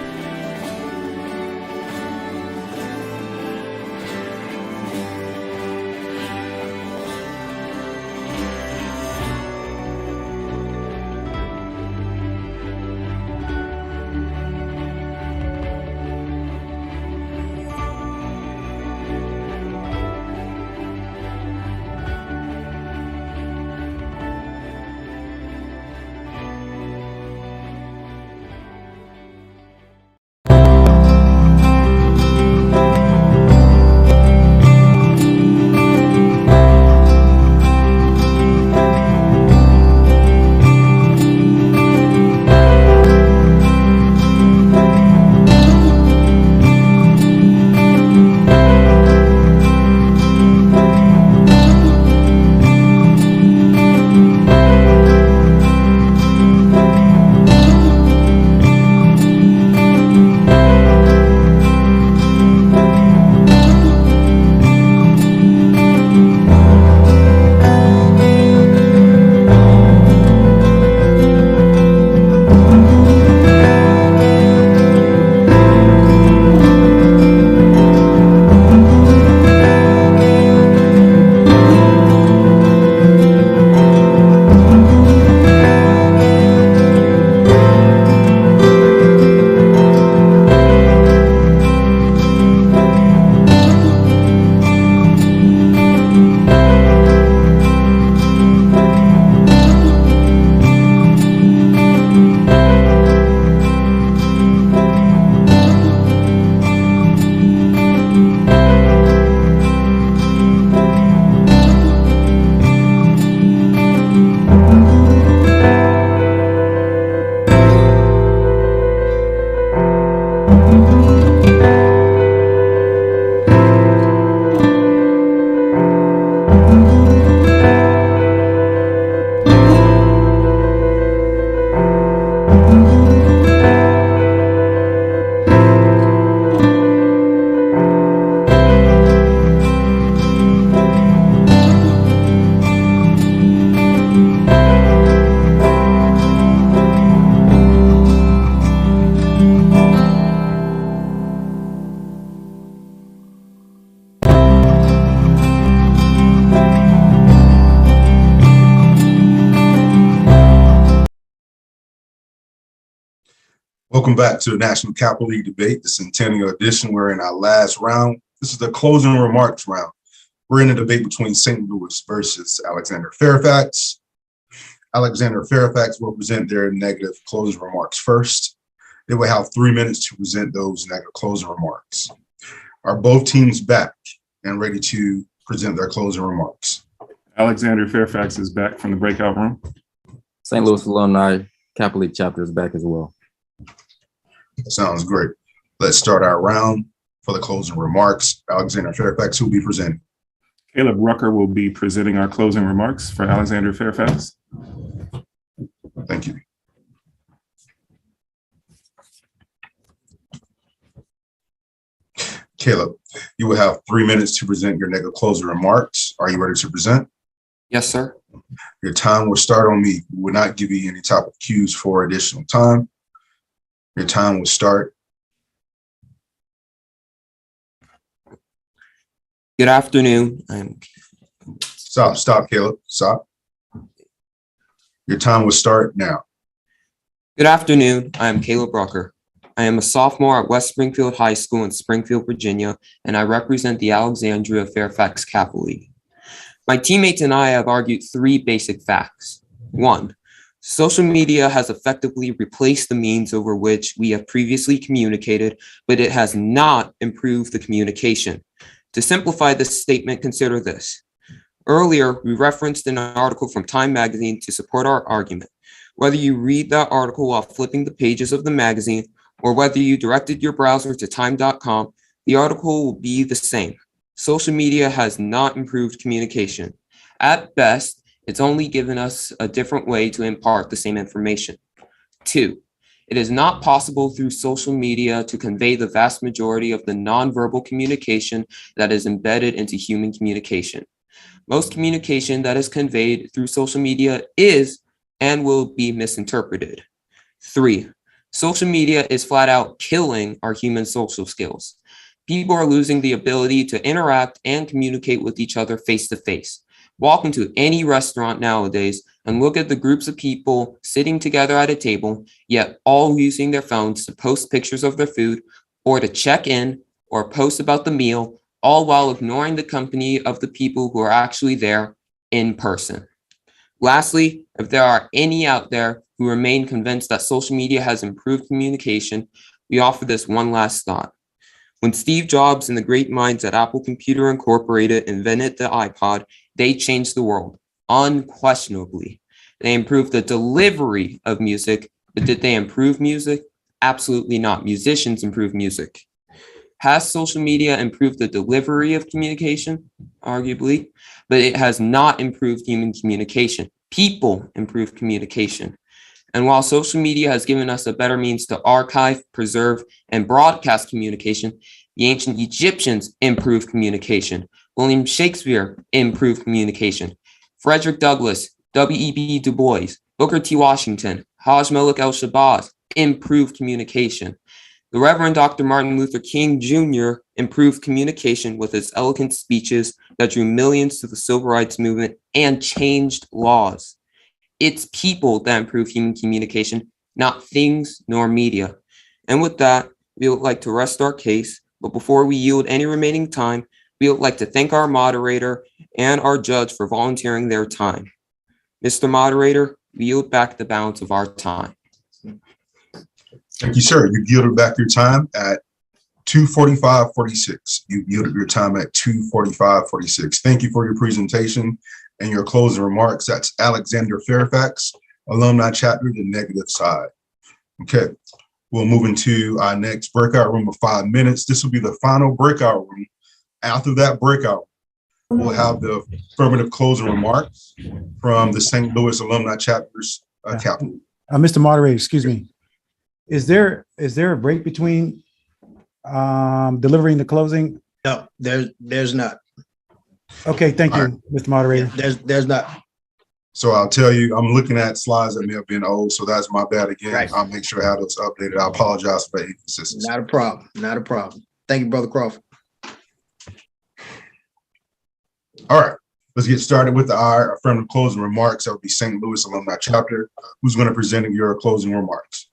Welcome back to the National Capital League debate, the Centennial Edition. We're in our last round. This is the closing remarks round. We're in a debate between St. Louis versus Alexandria Fairfax. Alexandria Fairfax will present their negative closing remarks first. They will have 3 minutes to present those negative closing remarks. Are both teams back and ready to present their closing remarks? Alexandria Fairfax is back from the breakout room. St. Louis Alumni Kappa League Chapter is back as well. Sounds great. Let's start our round for the closing remarks. Alexandria Fairfax, who will be presenting? Caleb Rucker will be presenting our closing remarks for Alexandria Fairfax. Thank you. Caleb, you will have 3 minutes to present your negative closing remarks. Are you ready to present? Yes, sir. Your time will start on me. We will not give you any type of cues for additional time. Your time will start. Good afternoon. Stop, Caleb. Stop. Your time will start now. Good afternoon. I am Caleb Rucker. I am a sophomore at West Springfield High School in Springfield, Virginia, and I represent the Alexandria Fairfax Kappa League. My teammates and I have argued 3 basic facts. 1, social media has effectively replaced the means over which we have previously communicated, but it has not improved the communication. To simplify this statement, consider this. Earlier, we referenced an article from Time magazine to support our argument. Whether you read that article while flipping the pages of the magazine, or whether you directed your browser to time.com, the article will be the same. Social media has not improved communication. At best, it's only given us a different way to impart the same information. 2, it is not possible through social media to convey the vast majority of the nonverbal communication that is embedded into human communication. Most communication that is conveyed through social media is and will be misinterpreted. 3, social media is flat out killing our human social skills. People are losing the ability to interact and communicate with each other face to face. Walk into any restaurant nowadays and look at the groups of people sitting together at a table, yet all using their phones to post pictures of their food or to check in or post about the meal, all while ignoring the company of the people who are actually there in person. Lastly, if there are any out there who remain convinced that social media has improved communication, we offer this one last thought. When Steve Jobs and the great minds at Apple Computer Incorporated invented the iPod, they changed the world, unquestionably. They improved the delivery of music, but did they improve music? Absolutely not. Musicians improve music. Has social media improved the delivery of communication? Arguably, but it has not improved human communication. People improve communication. And while social media has given us a better means to archive, preserve, and broadcast communication, the ancient Egyptians improved communication. William Shakespeare improved communication. Frederick Douglass, W.E.B. Du Bois, Booker T. Washington, Haj Malik el-Shabazz improved communication. The Reverend Dr. Martin Luther King Jr. improved communication with his eloquent speeches that drew millions to the civil rights movement and changed laws. It's people that improve human communication, not things nor media. And with that, we would like to rest our case, but before we yield any remaining time, we would like to thank our moderator and our judge for volunteering their time. Mr. Moderator, we yield back the balance of our time. Thank you, sir. You yielded back your time at 2:45:46. You yielded your time at 2:45:46. Thank you for your presentation and your closing remarks. That's Alexandria Fairfax, Alumni Chapter, the negative side. Okay, we'll move into our next breakout room of 5 minutes. This will be the final breakout room. After that breakout, we'll have the affirmative closing remarks from the St. Louis Alumni Chapter's capital. Mr. Moderator, excuse me. Is there a break between delivering the closing? No, there's not. Okay, thank you, Mr. Moderator. There's not. So I'll tell you, I'm looking at slides that may have been old, so that's my bad again. Right. I'll make sure I have those updated. I apologize for that inconsistency. Not a problem. Not a problem. Thank you, Brother Crawford. All right, let's get started with our affirmative closing remarks. That would be St. Louis Alumni Chapter. Who's going to present your closing remarks?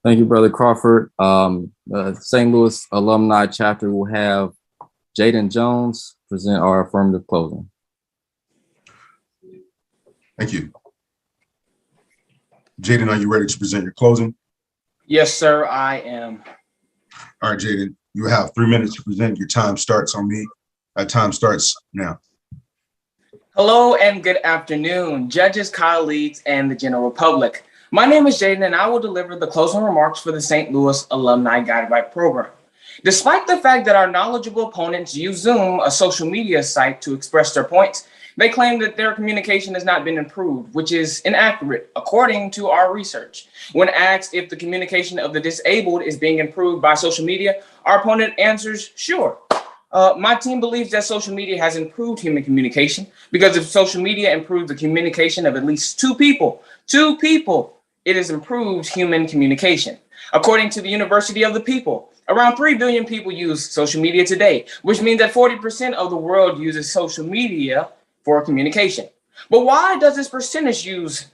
Thank you, Brother Crawford. St. Louis Alumni Chapter will have Jaden Jones present our affirmative closing. Thank you. Jaden, are you ready to present your closing? Yes, sir, I am. All right, Jaden, you have 3 minutes to present. Your time starts on me. Time starts now. Hello and good afternoon, judges, colleagues, and the general public. My name is Jaden, and I will deliver the closing remarks for the St. Louis Alumni Guided by Program. Despite the fact that our knowledgeable opponents use Zoom, a social media site, to express their points, they claim that their communication has not been improved, which is inaccurate, according to our research. When asked if the communication of the disabled is being improved by social media, our opponent answers, sure. My team believes that social media has improved human communication, because if social media improved the communication of at least two people, it has improved human communication. According to the University of the People, around 3 billion people use social media today, which means that 40% of the world uses social media for communication. But why does this percentage use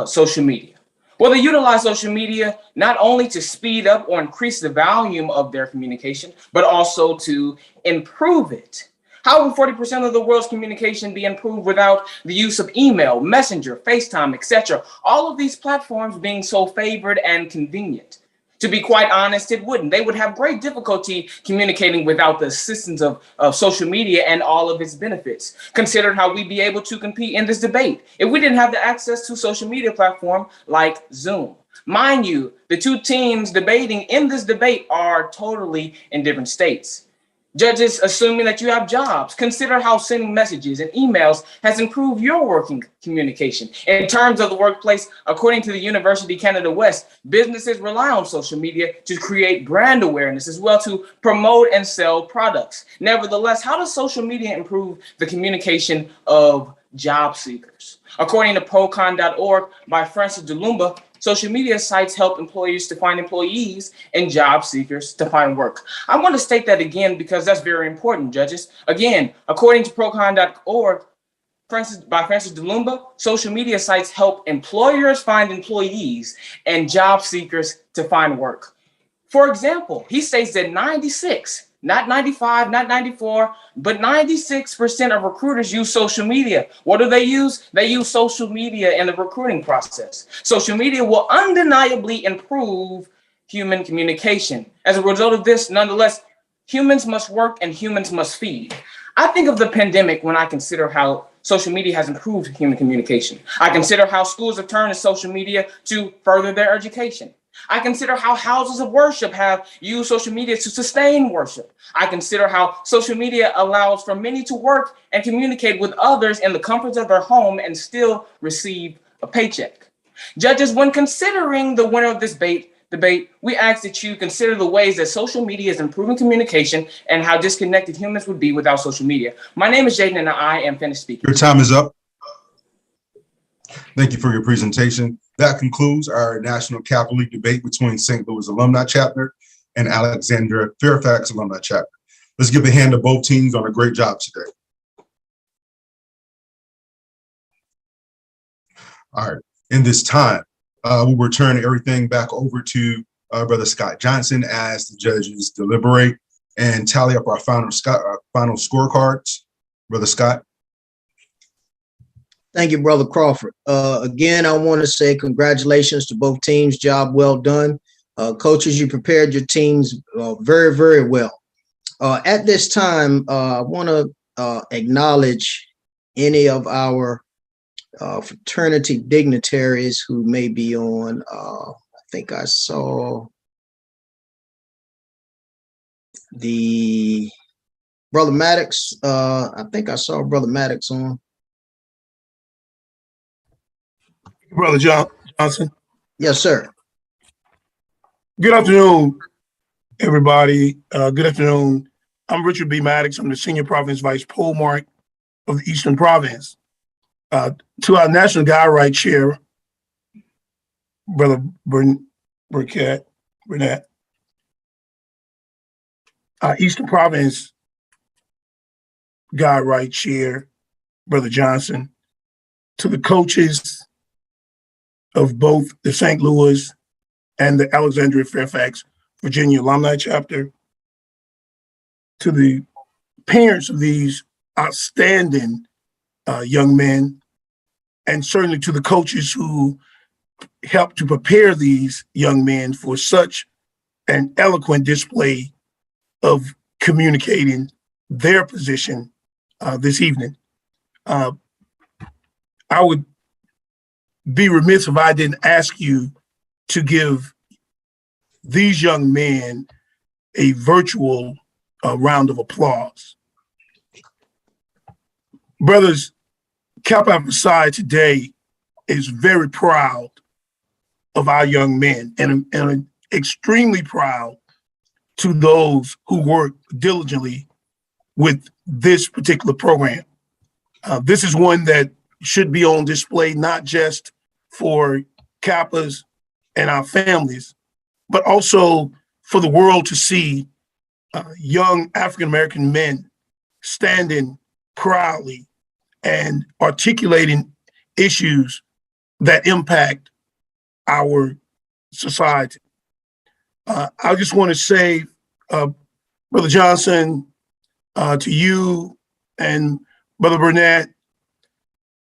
social media? Well, they utilize social media not only to speed up or increase the volume of their communication, but also to improve it. How will 40% of the world's communication be improved without the use of email, Messenger, FaceTime, etc.? All of these platforms being so favored and convenient. To be quite honest, it wouldn't. They would have great difficulty communicating without the assistance of social media and all of its benefits. Consider how we'd be able to compete in this debate if we didn't have the access to social media platform like Zoom. Mind you, the two teams debating in this debate are totally in different states. Judges, assuming that you have jobs, consider how sending messages and emails has improved your working communication. In terms of the workplace, according to the University Canada West, businesses rely on social media to create brand awareness as well to promote and sell products. Nevertheless, how does social media improve the communication of job seekers? According to procon.org by Francis DeLumba, social media sites help employers to find employees and job seekers to find work. I want to state that again because that's very important, judges. Again, according to procon.org by Francis DeLumba, social media sites help employers find employees and job seekers to find work. For example, he states that 96, not 95, not 94, but 96% of recruiters use social media. What do they use? They use social media in the recruiting process. Social media will undeniably improve human communication. As a result of this, nonetheless, humans must work and humans must feed. I think of the pandemic when I consider how social media has improved human communication. I consider how schools have turned to social media to further their education. I consider how houses of worship have used social media to sustain worship. I consider how social media allows for many to work and communicate with others in the comforts of their home and still receive a paycheck. Judges, when considering the winner of this debate, we ask that you consider the ways that social media is improving communication and how disconnected humans would be without social media. My name is Jaden and I am finished speaking. Your time is up. Thank you for your presentation. That concludes our National Kappa League debate between St. Louis Alumni Chapter and Alexandria Fairfax Alumni Chapter. Let's give a hand to both teams on a great job today. All right, in this time, we'll return everything back over to Brother Scott Johnson as the judges deliberate and tally up our final scorecards. Brother Scott. Thank you, Brother Crawford. Again, I want to say congratulations to both teams. Job well done. Coaches, you prepared your teams very, very well. At this time, I want to acknowledge any of our fraternity dignitaries who may be on. I think I saw the Brother Maddox. I think I saw Brother Maddox on. Brother Johnson. Yes, sir. Good afternoon, everybody. Good afternoon. I'm Richard B. Maddox. I'm the Senior Province Vice Poll Mark of the Eastern Province. To our National Guide Right Chair, Brother Burnett, our Eastern Province Guide Right Chair, Brother Johnson, to the coaches of both the St. Louis and the Alexandria Fairfax, Virginia Alumni Chapter, to the parents of these outstanding young men, and certainly to the coaches who helped to prepare these young men for such an eloquent display of communicating their position this evening. I would be remiss if I didn't ask you to give these young men a virtual round of applause. Brothers, Kappa Psi today is very proud of our young men and extremely proud to those who work diligently with this particular program. This is one that should be on display, not just for Kappas and our families, but also for the world to see young African-American men standing proudly and articulating issues that impact our society. I just want to say, Brother Johnson, to you and Brother Burnett,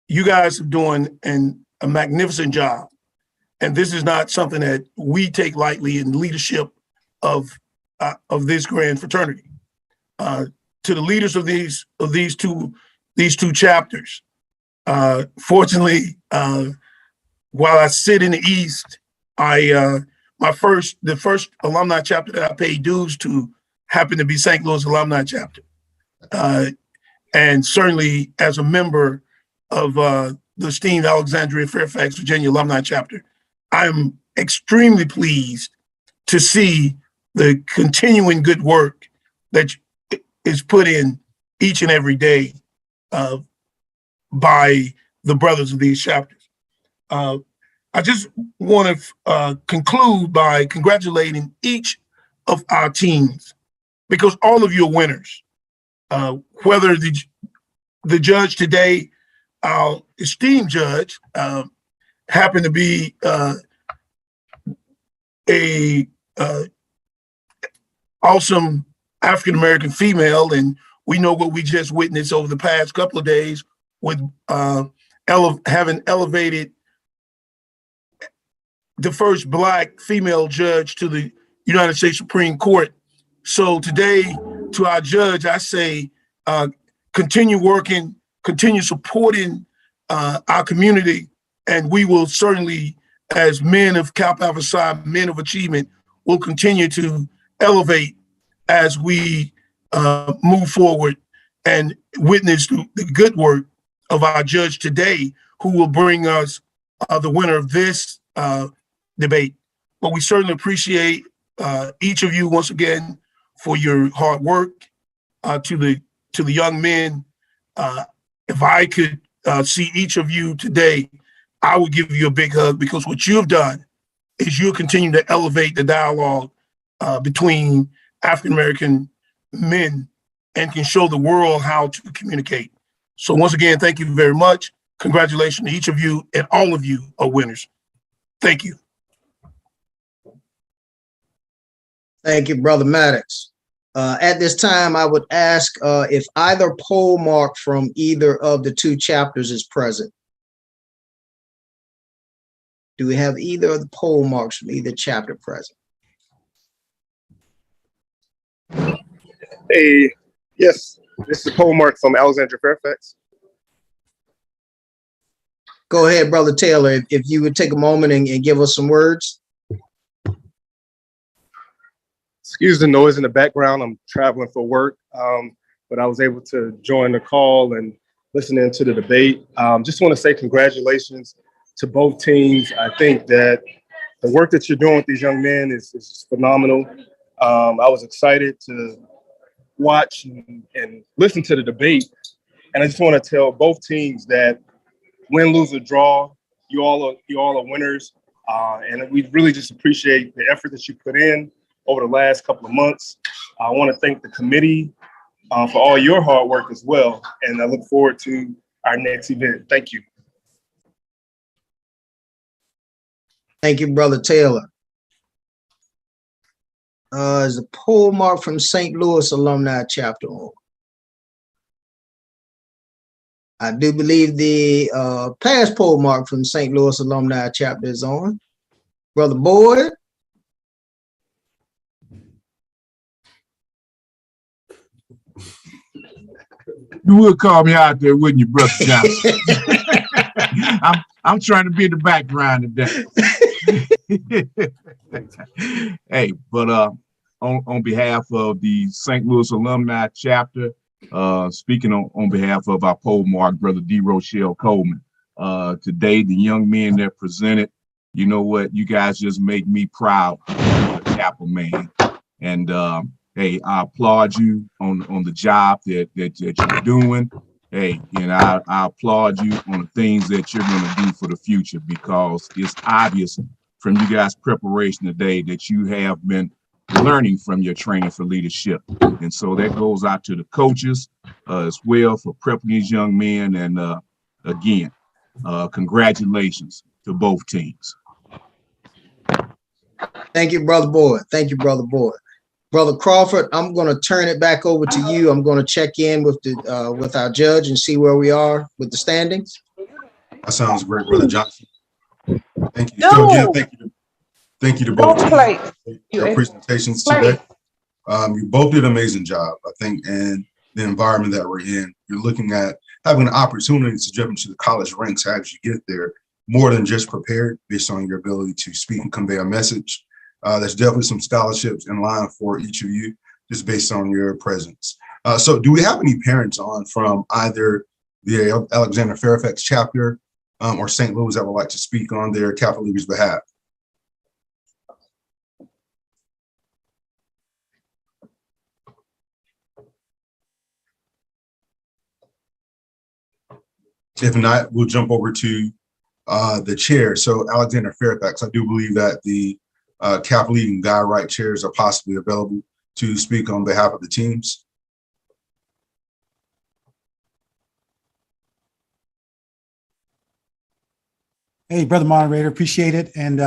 you guys are doing a magnificent job. And this is not something that we take lightly in leadership of this grand fraternity. To the leaders of these two chapters, fortunately, while I sit in the East, the first alumni chapter that I paid dues to happened to be St. Louis Alumni Chapter. And certainly as a member of the esteemed Alexandria Fairfax, Virginia Alumni Chapter, I'm extremely pleased to see the continuing good work that is put in each and every day by the brothers of these chapters. I just want to conclude by congratulating each of our teams, because all of you are winners. Whether the judge today, our esteemed judge, happened to be a awesome African-American female, and we know what we just witnessed over the past couple of days with having elevated the first Black female judge to the United States Supreme Court. So today, to our judge, I say, continue working, continue supporting our community, and we will certainly, as men of Kappa Alpha Psi, men of achievement, will continue to elevate as we move forward and witness the good work of our judge today, who will bring us the winner of this debate. But we certainly appreciate each of you once again for your hard work. To the young men, if I could see each of you today, I would give you a big hug, because what you've done is you're continuing to elevate the dialogue between African-American men and can show the world how to communicate. So once again, thank you very much. Congratulations to each of you, and all of you are winners. Thank you. Thank you, Brother Maddox. At this time, I would ask if either poll mark from either of the two chapters is present. Do we have either of the poll marks from either chapter present? Hey, yes, this is poll mark from Alexandria Fairfax. Go ahead, Brother Taylor, if you would take a moment and give us some words. Excuse the noise in the background. I'm traveling for work, but I was able to join the call and listening to the debate. Just want to say congratulations to both teams. I think that the work that you're doing with these young men is phenomenal. I was excited to watch and listen to the debate. And I just want to tell both teams that win, lose, or draw, you all are winners. And we really just appreciate the effort that you put in over the last couple of months. I want to thank the committee for all your hard work as well. And I look forward to our next event. Thank you. Thank you, Brother Taylor. Is the poll mark from St. Louis Alumni Chapter on? I do believe the past poll mark from St. Louis Alumni Chapter is on. Brother Boyd? You would call me out there, wouldn't you, Brother Johnson? I'm trying to be in the background today. Hey, but on behalf of the St. Louis Alumni Chapter, speaking on behalf of our poll mark, Brother D. Rochelle Coleman, today the young men that presented, you know what, you guys just make me proud of the Kappa man. And hey, I applaud you on the job that you're doing. Hey, and I applaud you on the things that you're going to do for the future, because it's obvious from you guys' preparation today that you have been learning from your training for leadership. And so that goes out to the coaches as well for prepping these young men. And again, congratulations to both teams. Thank you, Brother Boyd. Thank you, Brother Boyd. Brother Crawford, I'm going to turn it back over to you. I'm going to check in with the with our judge and see where we are with the standings. That sounds great, Brother Johnson. Thank you. So again, thank you to both teams for your presentations today. You both did an amazing job, I think, in the environment that we're in. You're looking at having an opportunity to jump into the college ranks as you get there, more than just prepared based on your ability to speak and convey a message. There's definitely some scholarships in line for each of you, just based on your presence. So do we have any parents on from either the Alexandria Fairfax chapter or St. Louis that would like to speak on their Kappa Leaguers' behalf? If not, we'll jump over to the chair. So Alexandria Fairfax, I do believe that the Kappa League and Guy Wright chairs are possibly available to speak on behalf of the teams. Hey, Brother Moderator, appreciate it. And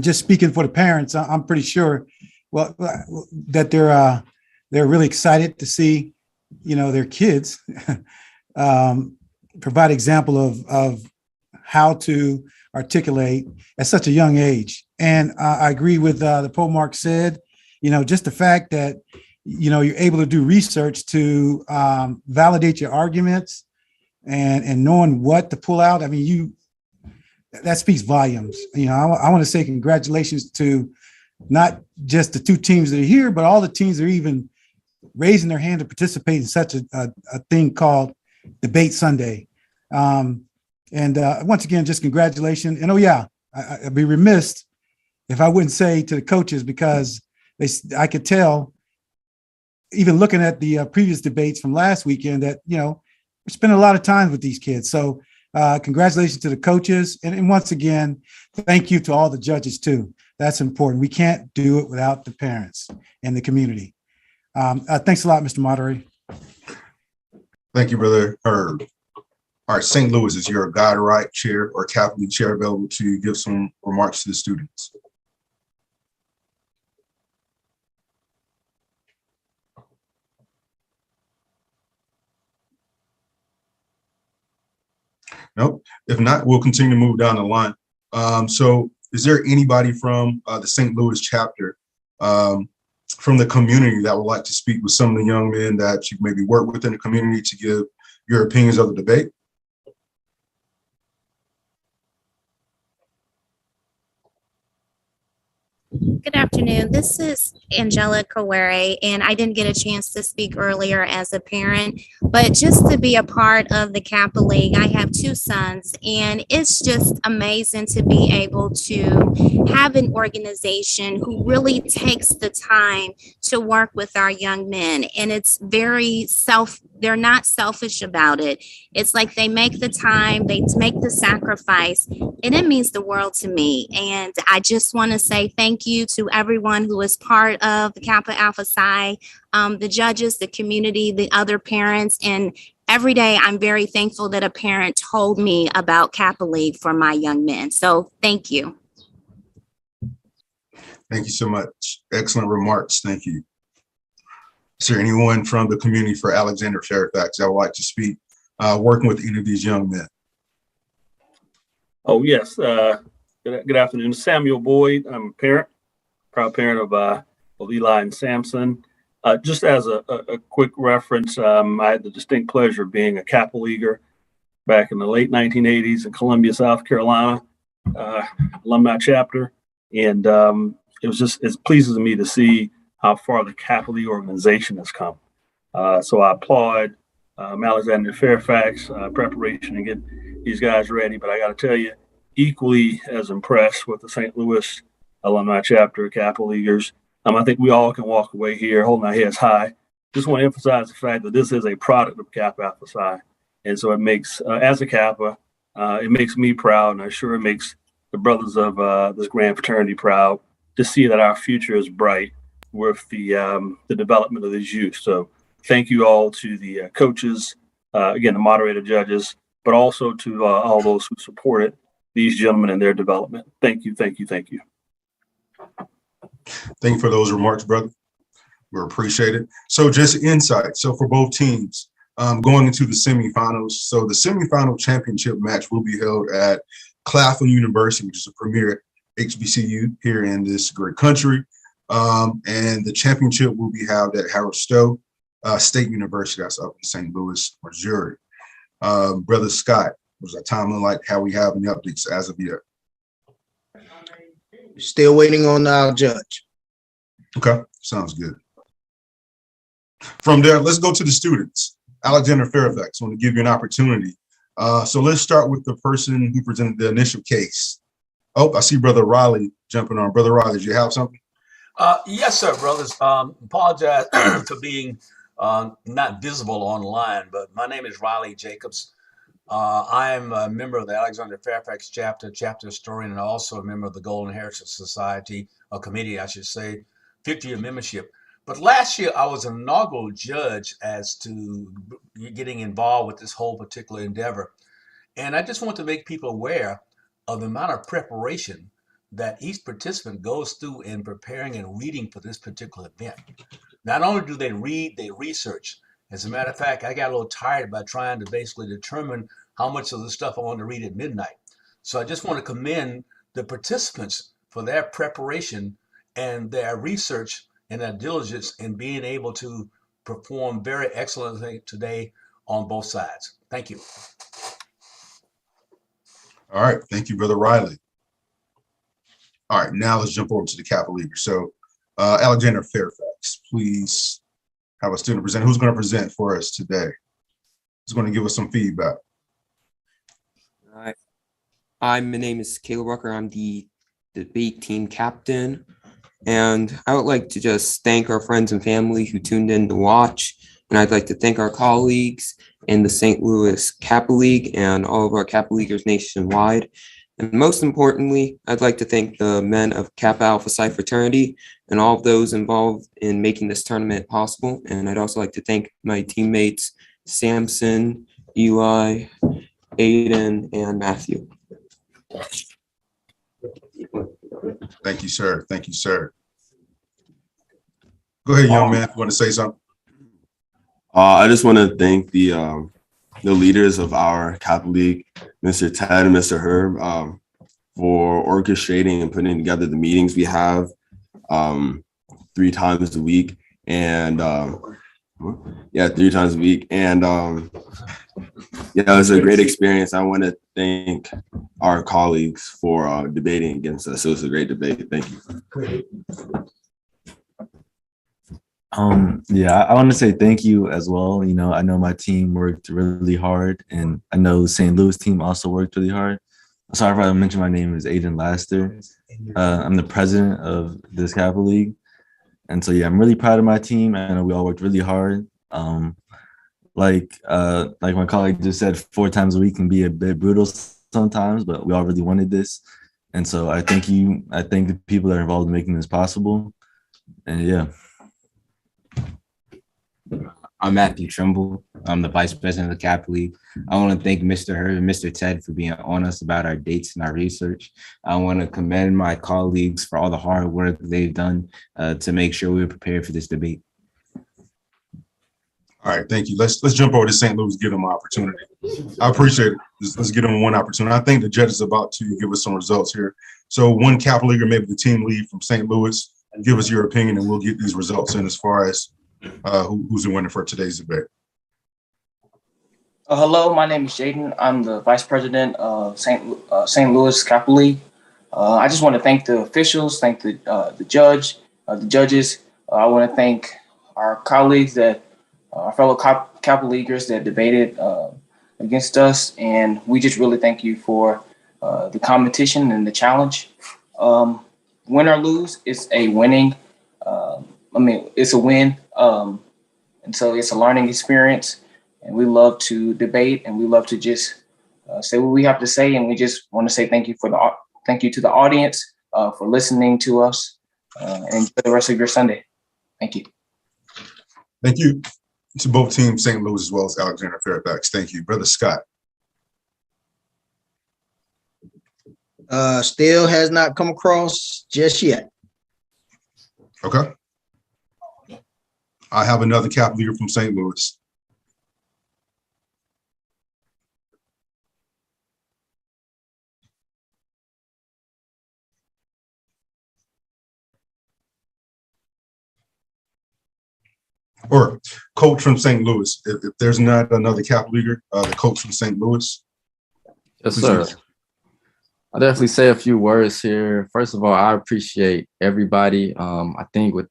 just speaking for the parents, I'm pretty sure that they're really excited to see, their kids provide example of how to articulate at such a young age. And I agree with the poll mark said, just the fact that, you're able to do research to validate your arguments and knowing what to pull out. I mean, that speaks volumes. I want to say congratulations to not just the two teams that are here, but all the teams that are even raising their hand to participate in such a thing called Debate Sunday. And once again, just congratulations. And I'd be remiss if I wouldn't say to the coaches, because I could tell, even looking at the previous debates from last weekend, that, we're spending a lot of time with these kids. So congratulations to the coaches. And once again, thank you to all the judges too. That's important. We can't do it without the parents and the community. Thanks a lot, Mr. Moderator. Thank you, Brother Herb. All right, St. Louis, is your Guy Wright chair or Kappa League chair available to give some remarks to the students? Nope. If not, we'll continue to move down the line. So is there anybody from the St. Louis chapter from the community that would like to speak with some of the young men that you maybe work with in the community to give your opinions of the debate? Good afternoon. This is Angela Kawere, and I didn't get a chance to speak earlier as a parent, but just to be a part of the Kappa League, I have two sons, and it's just amazing to be able to have an organization who really takes the time to work with our young men. And it's they're not selfish about it. It's like they make the time, they make the sacrifice, and it means the world to me. And I just want to say thank you to everyone who is part of the Kappa Alpha Psi, the judges, the community, the other parents. And every day I'm very thankful that a parent told me about Kappa League for my young men. So thank you. Thank you so much. Excellent remarks. Thank you. Is there anyone from the community for Alexandria Fairfax that would like to speak, working with any of these young men? Oh, yes. Good afternoon. Samuel Boyd. I'm a parent, proud parent of Eli and Samson. Just as a quick reference, I had the distinct pleasure of being a Kappa leaguer back in the late 1980s in Columbia, South Carolina, Alumni Chapter. And it pleases me to see how far the Kappa League organization has come. So I applaud Alexandria Fairfax preparation and get these guys ready. But I got to tell you, equally as impressed with the St. Louis Alumni Chapter Kappa Leaguers. I think we all can walk away here holding our heads high. Just want to emphasize the fact that this is a product of Kappa Alpha Psi. And so it makes, as a Kappa, it makes me proud, and I'm sure it makes the brothers of this grand fraternity proud to see that our future is bright with the development of these youth. So thank you all to the coaches, again, the moderator judges, but also to all those who supported these gentlemen in their development. Thank you, thank you, thank you. Thank you for those remarks, brother. We appreciate it. So just insight. So for both teams, going into the semifinals. So the semifinal championship match will be held at Claflin University, which is a premier HBCU here in this great country. And the championship will be held at Howard Stowe State University, that's up in St. Louis, Missouri. Brother Scott, was our timeline like? How we have any updates as of yet? Still waiting on our judge. Okay, sounds good. From there, let's go to the students. Alexandria Fairfax, I want to give you an opportunity. So let's start with the person who presented the initial case. Oh, I see Brother Riley jumping on. Brother Riley, do you have something? Yes, sir, brothers. Apologize for being not visible online, but my name is Riley Jacobs. I am a member of the Alexandria Fairfax chapter historian, and also a member of the Golden Heritage Society, a committee, I should say, 50-year membership. But last year, I was an inaugural judge as to getting involved with this whole particular endeavor. And I just want to make people aware of the amount of preparation that each participant goes through in preparing and reading for this particular event. Not only do they read, they research. As a matter of fact, I got a little tired by trying to basically determine how much of the stuff I want to read at midnight. So I just want to commend the participants for their preparation and their research and their diligence in being able to perform very excellently today on both sides. Thank you. All right, thank you, Brother Riley. All right, now let's jump over to the Kappa League. So Alexandria Fairfax, please have a student present. Who's going to present for us today? Who's going to give us some feedback? All right. My name is Caleb Rucker. I'm the debate team captain. And I would like to just thank our friends and family who tuned in to watch. And I'd like to thank our colleagues in the St. Louis Kappa League and all of our Kappa Leaguers nationwide. And most importantly, I'd like to thank the men of Kappa Alpha Psi fraternity and all of those involved in making this tournament possible. And I'd also like to thank my teammates, Samson, Eli, Aiden, and Matthew. Thank you, sir. Thank you, sir. Go ahead, young man, if you want to say something. I just want to thank the leaders of our Kappa League, Mr. Ted and Mr. Herb, for orchestrating and putting together the meetings we have 3 times a week. And 3 times a week. And it was a great experience. I want to thank our colleagues for debating against us. It was a great debate. Thank you. I want to say thank you as well. You know, I know my team worked really hard, and I know the St. Louis team also worked really hard. Sorry if I mentioned my name is Aiden Laster. I'm the president of this Kappa League. And so, I'm really proud of my team. I know we all worked really hard. Like my colleague just said, 4 times a week can be a bit brutal sometimes, but we all really wanted this. And so I thank you. I thank the people that are involved in making this possible. And I'm Matthew Trimble. I'm the Vice President of the Kappa League. I want to thank Mr. Herb and Mr. Ted for being honest about our dates and our research. I want to commend my colleagues for all the hard work they've done to make sure we were prepared for this debate. All right, thank you. Let's jump over to St. Louis, give them an opportunity. I appreciate it. Let's give them one opportunity. I think the judge is about to give us some results here. So one Kappa Leaguer, maybe the team lead from St. Louis, give us your opinion and we'll get these results in as far as who's the winner for today's debate. Hello, my name is Jaden. I'm the Vice President of St. Louis Kappa League. I just want to thank the officials, thank the judges. I want to thank our colleagues our fellow Kappa Leaguers that debated against us, and we just really thank you for the competition and the challenge. Win or lose, it's a winning. It's a win, and so it's a learning experience. And we love to debate, and we love to just say what we have to say, and we just want to say thank you to the audience for listening to us, and enjoy the rest of your Sunday. Thank you. Thank you to both teams, St. Louis as well as Alexandria Fairfax. Thank you. Brother Scott. Still has not come across just yet. Okay. I have another Kappa Leaguer from St. Louis. Or coach from St. Louis. If there's not another Kappa Leaguer, the coach from St. Louis. Yes, sir. I'll definitely say a few words here. First of all, I appreciate everybody. I think with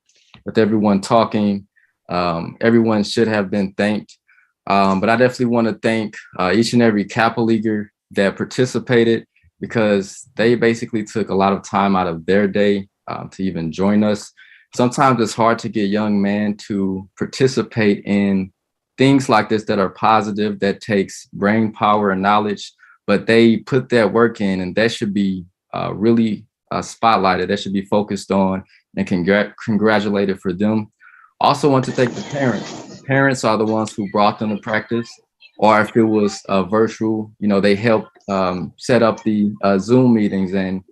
everyone talking, everyone should have been thanked. But I definitely want to thank each and every Kappa Leaguer that participated, because they basically took a lot of time out of their day to even join us. Sometimes it's hard to get young men to participate in things like this that are positive, that takes brain power and knowledge, but they put that work in, and that should be really spotlighted. That should be focused on and congratulated for them. Also want to thank the parents. Parents are the ones who brought them to practice, or if it was virtual, they helped set up the Zoom meetings. And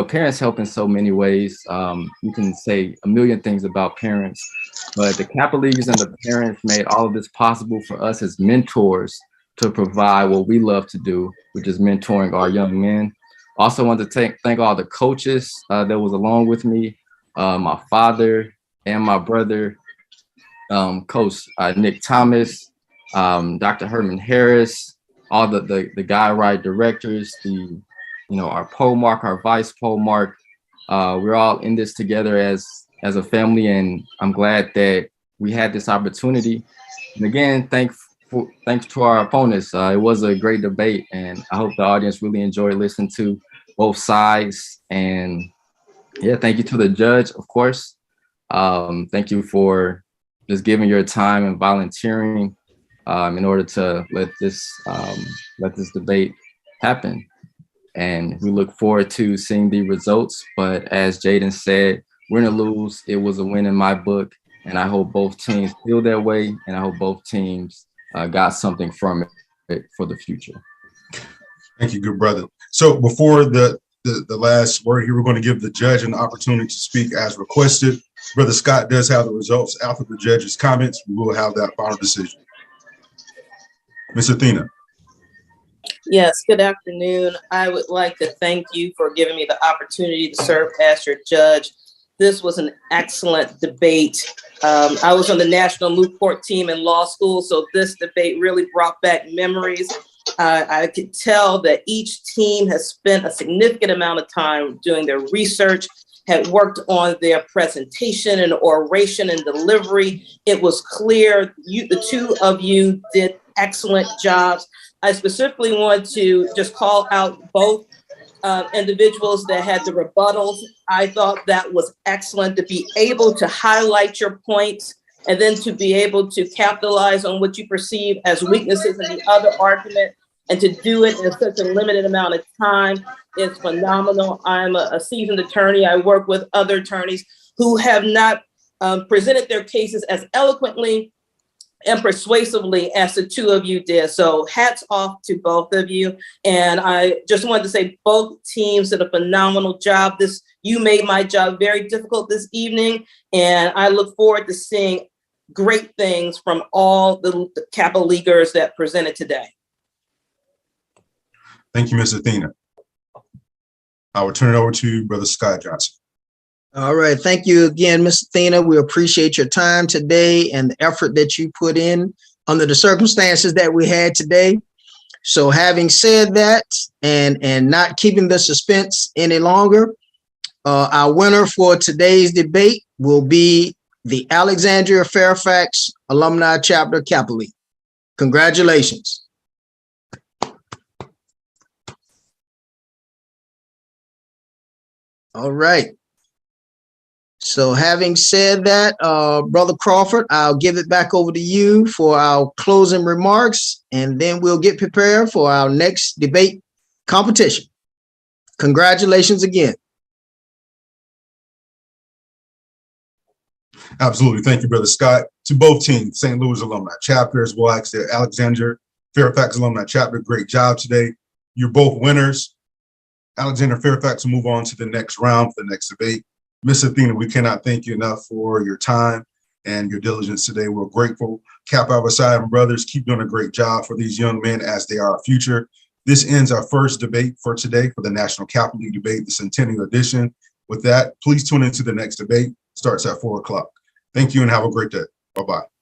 parents help in so many ways. You can say a million things about parents, but the Kappa Leaguers and the parents made all of this possible for us as mentors to provide what we love to do, which is mentoring our young men. Also want to thank all the coaches that was along with me, my father and my brother, Coach Nick Thomas, Dr. Herman Harris, all the guy ride directors, our pole mark, our vice pole mark. We're all in this together as a family, and I'm glad that we had this opportunity. And again, thanks to our opponents. It was a great debate, and I hope the audience really enjoyed listening to both sides. And yeah, thank you to the judge, of course. Thank you for just giving your time and volunteering in order to let this debate happen. And we look forward to seeing the results. But as Jaden said, win or lose, it was a win in my book. And I hope both teams feel that way. And I hope both teams got something from it for the future. Thank you, good brother. So before the last word here, we're going to give the judge an opportunity to speak as requested. Brother Scott does have the results. After the judge's comments, we will have that final decision. Ms. Athena. Yes, good afternoon. I would like to thank you for giving me the opportunity to serve as your judge. This was an excellent debate. I was on the National Moot Court team in law school, so this debate really brought back memories. I could tell that each team has spent a significant amount of time doing their research, had worked on their presentation and oration and delivery. It was clear the two of you did excellent jobs. I specifically want to just call out both individuals that had the rebuttals. I thought that was excellent to be able to highlight your points and then to be able to capitalize on what you perceive as weaknesses in the other argument, and to do it in such a limited amount of time is phenomenal. I'm a seasoned attorney. I work with other attorneys who have not presented their cases as eloquently and persuasively as the two of you did. So hats off to both of you. And I just wanted to say both teams did a phenomenal job. You made my job very difficult this evening. And I look forward to seeing great things from all the Kappa Leaguers that presented today. Thank you, Ms. Athena. I will turn it over to Brother Scott Johnson. All right. Thank you again, Ms. Athena. We appreciate your time today and the effort that you put in under the circumstances that we had today. So having said that, and not keeping the suspense any longer, our winner for today's debate will be the Alexandria Fairfax Alumni Chapter Kappa League. Congratulations. All right. So having said that, Brother Crawford, I'll give it back over to you for our closing remarks, and then we'll get prepared for our next debate competition. Congratulations again. Absolutely. Thank you, Brother Scott. To both teams, St. Louis Alumni Chapter as well as the Alexandria Fairfax Alumni Chapter, great job today. You're both winners. Alexandria Fairfax will move on to the next round for the next debate. Ms. Athena, we cannot thank you enough for your time and your diligence today. We're grateful. Kappa Alpha Psi and brothers, keep doing a great job for these young men as they are our future. This ends our first debate for today for the National Kappa League debate, the Centennial Edition. With that, please tune into the next debate. Starts at 4 o'clock. Thank you and have a great day. Bye-bye.